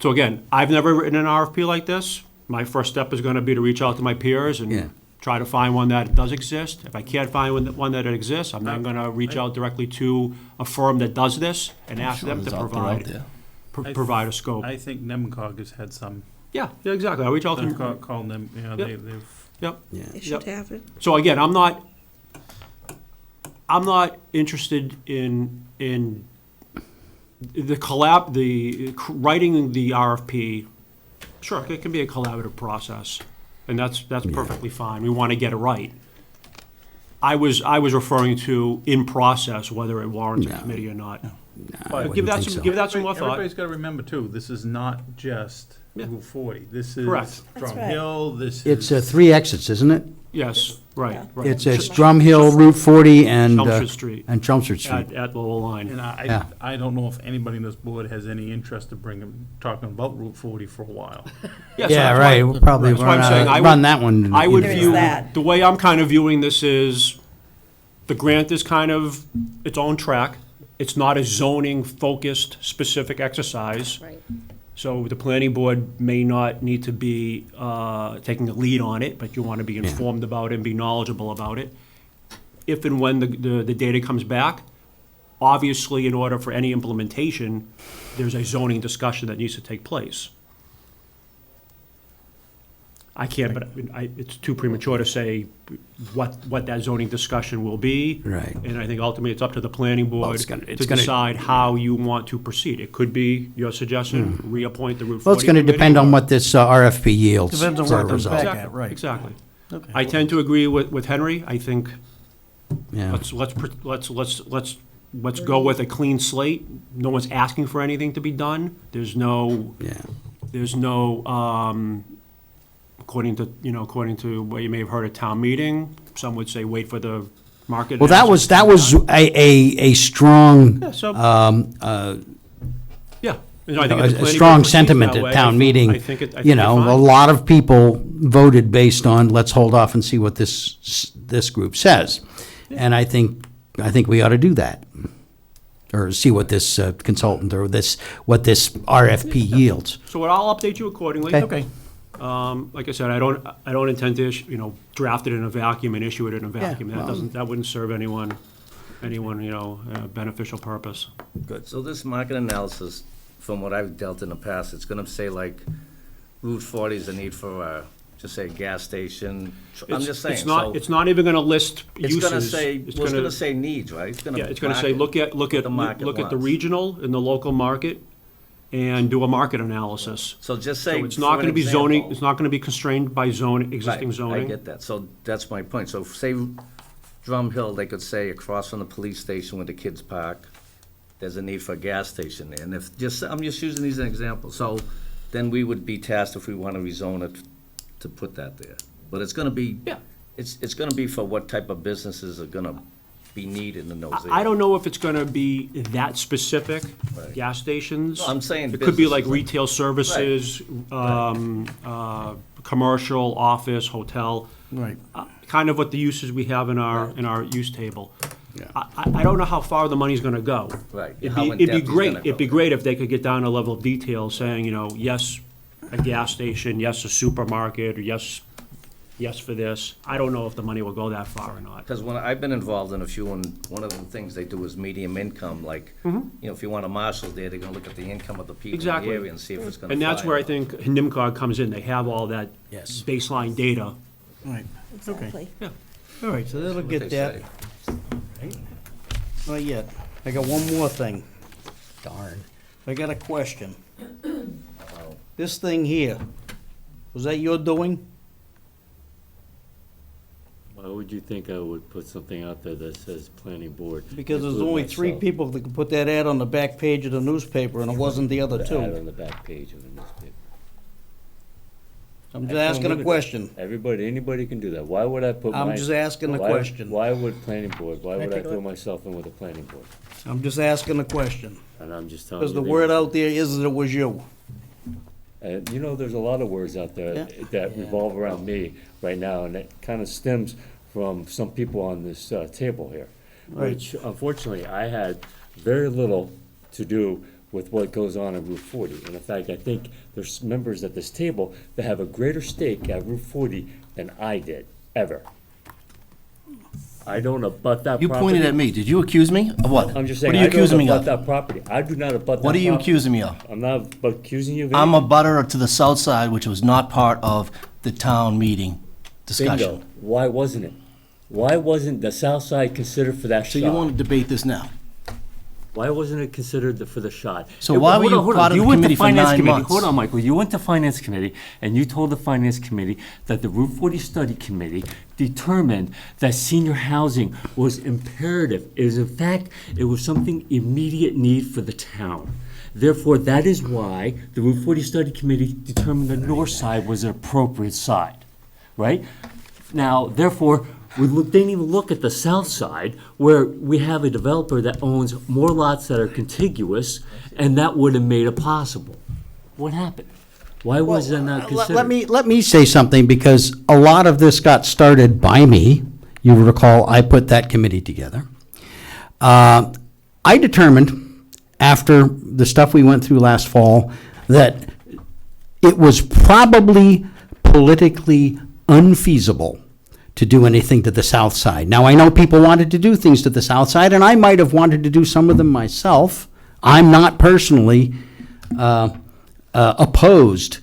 So again, I've never written an RFP like this. My first step is gonna be to reach out to my peers Yeah. and try to find one that does exist. If I can't find one that exists, I'm then gonna reach out directly to a firm that does this and ask them to They're out provide there. provide a scope. I think NEMCOG has had some, Yeah, exactly. I'll reach out to I've them. called them, you know, Yep. they've Yep. They should Yep. have it. So again, I'm not interested in writing the RFP. Sure, it can be a collaborative process, and that's perfectly fine. We want to get it right. I was referring to in process, whether it warrants a committee or not. Give that some more thought. Everybody's got to remember too, this is not just Route 40. This is Correct. Drum right. Hill, this It's is. 3 exits, isn't it? Yes, right. It's Drum Hill, Route 40, and Chelmsford Street. and Chelmsford Street. At the line. And Yeah. I don't know if anybody in this board has any interest in talking about Route 40 for a while. Yeah, so Yeah, that's right, why- we'll probably that's why I'm saying I would- run that one. I would There is view, that. the way I'm kind of viewing this is, the grant is kind of its own track. It's not a zoning-focused, specific exercise. Right. So the planning board may not need to be taking the lead on it, but you want to be informed about it and be knowledgeable about it. If and when the data comes back, obviously, in order for any implementation, there's a zoning discussion that needs to take place. I can't, but it's too premature to say what that zoning discussion will be. Right. And I think ultimately it's up to the planning board it's gonna- to decide how you want to proceed. It could be your suggestion, reappoint the Route 40 Well, it's going to committee, depend on or- what this RFP yields. Depends on for what a it comes result. back at, right. Exactly. Okay. I tend to agree with Henry. I think Yeah. let's go with a clean slate. No one's asking for anything to be done. There's no, according to what you may have heard at town meeting, some would say wait for the market. Well, that was a strong, Yeah, so- Yeah. a I think if the planning board strong proceeds sentiment that at way, town meeting. I think it's You know, a fine. lot of people voted based on, let's hold off and see what this group says. And I think we ought to do that. Or see what this consultant, or what this RFP yields. So I'll update you accordingly. Okay. Like I said, I don't intend to draft it in a vacuum and issue it in a vacuum. That wouldn't serve anyone, beneficial purpose. Good. So this market analysis, from what I've dealt in the past, it's gonna say like Route 40 is a need for, just say a gas station. I'm just saying, so. It's not even gonna list It's uses. gonna say, it's gonna say needs, right? It's Yeah, it's gonna say, look at what the market the wants. regional and the local market, and do a market analysis. So just say, So it's not for an gonna be zoning, example- it's not gonna be constrained by existing Right, zoning. I get that. So that's my point. So say Drum Hill, they could say across from the police station where the kids park, there's a need for a gas station there. And I'm just using these as an example. So then we would be tasked if we want to rezone it to put that there. But it's gonna be, it's gonna be for what type of businesses are gonna be needed in those areas. I don't know if it's gonna be that specific, Right. gas stations. No, I'm saying It could be like businesses. retail services, commercial, office, hotel. Right. Kind of what the uses we have in our use table. I don't know how far the money's gonna go. Right. It'd How be, in it'd be depth he's great, gonna it'd be go. great if they could get down to a level of detail saying, yes, a gas station, yes, a supermarket, or yes for this. I don't know if the money will go that far or not. Because when I've been involved in a few, and one of the things they do is medium income, like, if you want a marshal there, they're gonna look at the income of the people in Exactly. the area and see if it's gonna And that's fly where or I not. think NIMCOG comes in. They have all that Yes. baseline data. Right. Exactly. All right, so that'll What get they that. say. Not yet. I got one more thing. Darn. I got a question. This thing here, was that your doing? Why would you think I would put something out there that says planning board? Because there's Include only 3 myself. people that could put that ad on the back page of the newspaper, and it wasn't the other The ad 2. on the back page of the newspaper. I'm just asking a question. Anybody can do that. Why would I put my? I'm just asking a why- question. Why would planning board, why Can I would I take a throw look? myself in with a planning board? I'm just asking a question. And I'm just telling you. Because the word out there is that it was you. And there's a lot of words out there that revolve around me right now, and it kind of stems from some people on this table here. Right. Which unfortunately, I had very little to do with what goes on Route 40. And in fact, I think there's members at this table that have a greater stake at Route 40 than I did, ever. I don't abut that property. You pointed at me. Did you accuse me of what? I'm just saying, What are you I don't accusing me abut of? that property. I do not abut that property. What are you accusing me of? I'm not accusing you of I'm anything. a butter to the south side, which was not part of the town meeting discussion. Why wasn't it? Why wasn't the south side considered for that shot? So you want to debate this now? Why wasn't it considered for the shot? So why were you part of the committee for 9 months? Hold on, Michael. You went to Finance Committee, and you told the Finance Committee that the Route 40 Study Committee determined that senior housing was imperative. It was something immediate need for the town. Therefore, that is why the Route 40 Study Committee determined the north side was an appropriate side, right? Now, therefore, we didn't even look at the south side, where we have a developer that owns more lots that are contiguous, and that would have made it possible. What happened? Why was that not considered? Let me say something, because a lot of this got started by me. You recall, I put that committee together. I determined, after the stuff we went through last fall, that it was probably politically unfeasible to do anything to the south side. Now, I know people wanted to do things to the south side, and I might have wanted to do some of them myself. I'm not personally opposed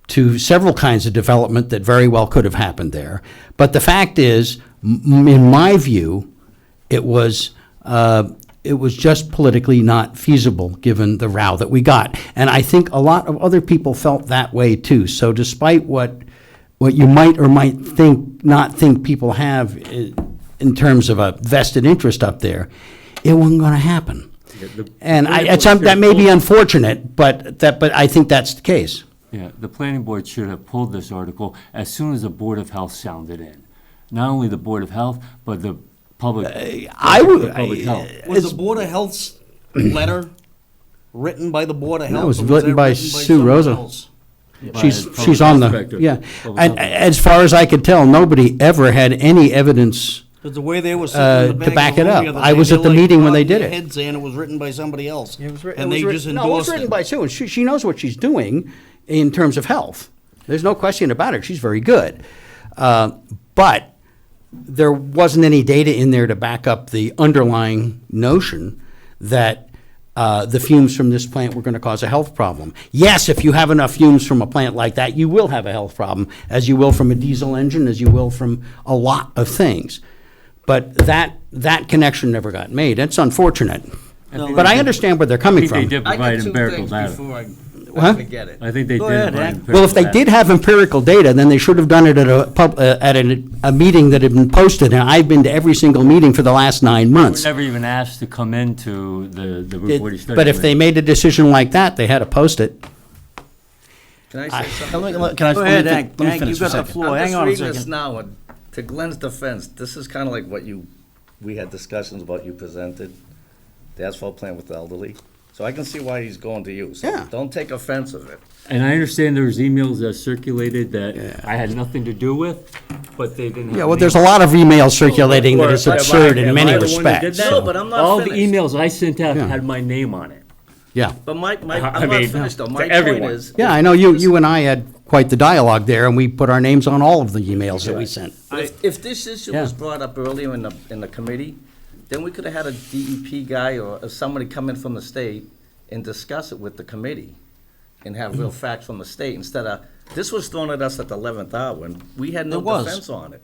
to several kinds of development that very well could have happened there. But the fact is, in my view, it was just politically not feasible, given the row that we got. And I think a lot of other people felt that way too. So despite what you might or might not think people have in terms of a vested interest up there, it wasn't going to happen. And that may be unfortunate, but I think that's the case. Yeah, the planning board should have pulled this article as soon as the Board of Health sounded in. Not only the Board of Health, but the public. Public health. Was the Board of Health's letter written by the Board of Health? No, it was or written by Sue someone Rosa. else? She's on and as far as I could tell, nobody ever had any evidence Because the way they were sitting in the to back back of it the room up. the other I day, was they're at the like meeting when they nodding did their it. head saying it was written by somebody else. It was And they just No, it was endorsed written it. by Sue, and she knows what she's doing in terms of health. There's no question about it. She's very good. But there wasn't any data in there to back up the underlying notion that the fumes from this plant were going to cause a health problem. Yes, if you have enough fumes from a plant like that, you will have a health problem, as you will from a diesel engine, as you will from a lot of things. But that connection never got made. It's unfortunate. But I understand where they're coming from. I think they did provide empirical data. Before I Huh? forget it. I think they Go did ahead, provide Hank. empirical Well, if they data. did have empirical data, then they should have done it at a meeting that had been posted, and I've been to every single meeting for the last 9 We months. were never even asked to come into the Route 40 study. But if they made a decision like that, they had to post it. Can I say something? Can I Go ahead, let Hank. me Hank, finish you for a got the second. floor. Hang on a I'm just reading this second. now, and to Glenn's defense, this is kind of like what we had discussions about you presented, the asphalt plant with the elderly. So I can see why he's going to you. So Yeah. don't take offense of it. And I understand there was emails that circulated that I had nothing to do with, but they didn't have. Yeah, well, there's a lot of emails circulating that is Am I- absurd in am many I the one that did respects. that? No, but I'm not All the finished. emails I sent out Yeah. had my name on it. Yeah. But I I'm not mean, finished though. to My point everyone. is. Yeah, I know you and I had quite the dialogue there, and we put our names on all of the emails that we sent. If this issue Yeah. was brought up earlier in the committee, then we could have had a DEP guy or somebody come in from the state and discuss it with the committee and have real facts from the state instead of, this was thrown at us at the 11th hour and we had no It was. defense on it.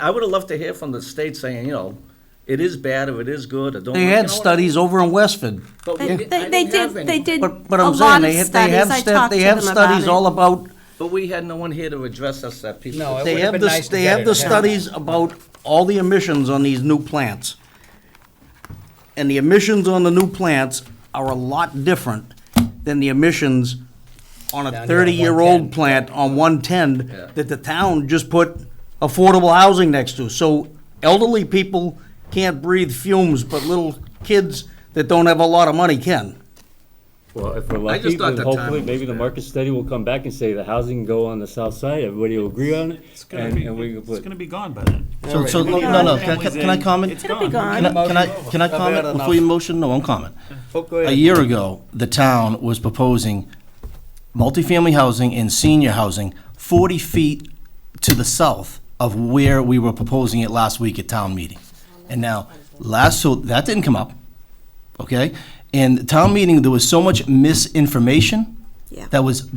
I would have loved to hear from the state saying, it is bad or it is good or don't. They had studies over in Westford. But They did But a I'm saying, lot of they studies. have I sta- talked they to have them about studies it. all about, But we had no one here to address us that piece. No, they have the studies about all the emissions on these new plants. And the emissions on the new plants are a lot different than the emissions on a Down here on 30-year-old 110. plant on 110 Yeah. that the town just put affordable housing next to. So elderly people can't breathe fumes, but little kids that don't have a lot of money can. Well, if we're I just lucky, thought the hopefully, time maybe was the bad. market study will come back and say the housing can go on the south side, everybody will agree on it. It's gonna be, and we can it's put. gonna be gone by then. No, can I comment? It's It'll be gone. gone. Can I I've had comment enough. before you motion? No, I'm comment. A year ago, the town was proposing multifamily housing and senior housing 40 feet to the south of where we were proposing it last week at town meeting. And now, so that didn't come up, okay? And the town meeting, there was so much misinformation Yeah. that was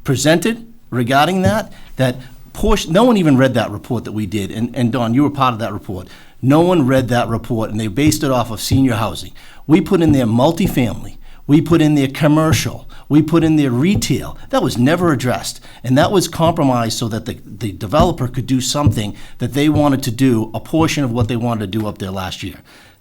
presented regarding that no one even read that report that we did, and Don, you were part of that report. No one read that report, and they based it off of senior housing. We put in there multifamily, we put in there commercial, we put in there retail. That was never addressed, and that was compromised so that the developer could do something that they wanted to do, a portion of what they wanted to do up there last year.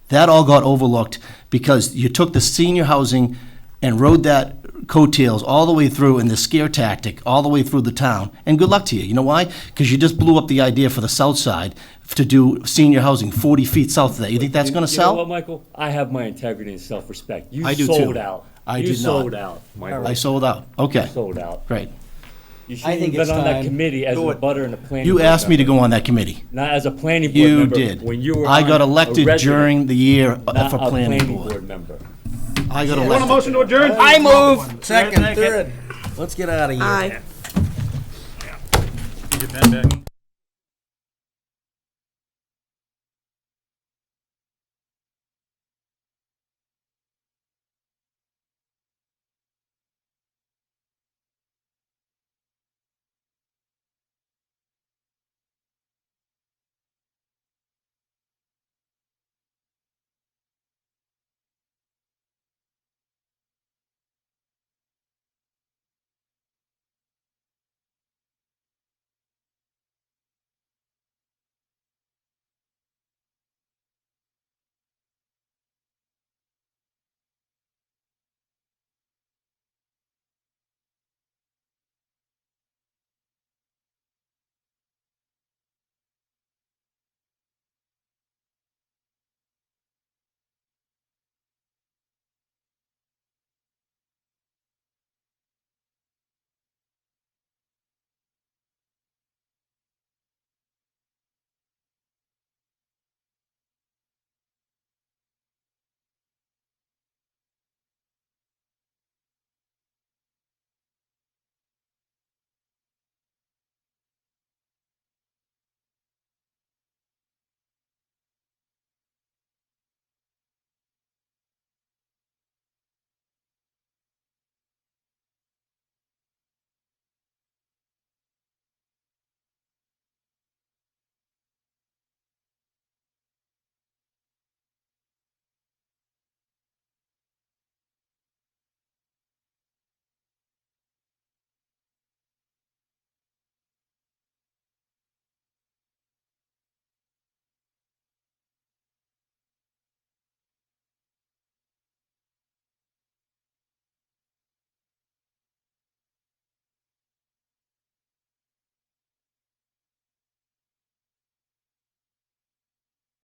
That all got overlooked because you took the senior housing and rode that coattails all the way through in the scare tactic all the way through the town. And good luck to you. You know why? Because you just blew up the idea for the south side to do senior housing 40 feet south of that. You think that's going to You know sell? what, Michael? I have my integrity and self-respect. You I do sold too. out. I You did sold not. out, Michael. I sold out. Okay. You sold out. Great. You I shouldn't think have it's been on that time. committee as Do a it. butter and a planning You board asked me to member. go on that committee. Not as a planning board You member. did. When you were I got on a elected resident, during the year not for a planning planning board. board member. I got Want a elected. motion to adjourn? I move. Second, third. Let's get out of here. Aye. Get your pen back.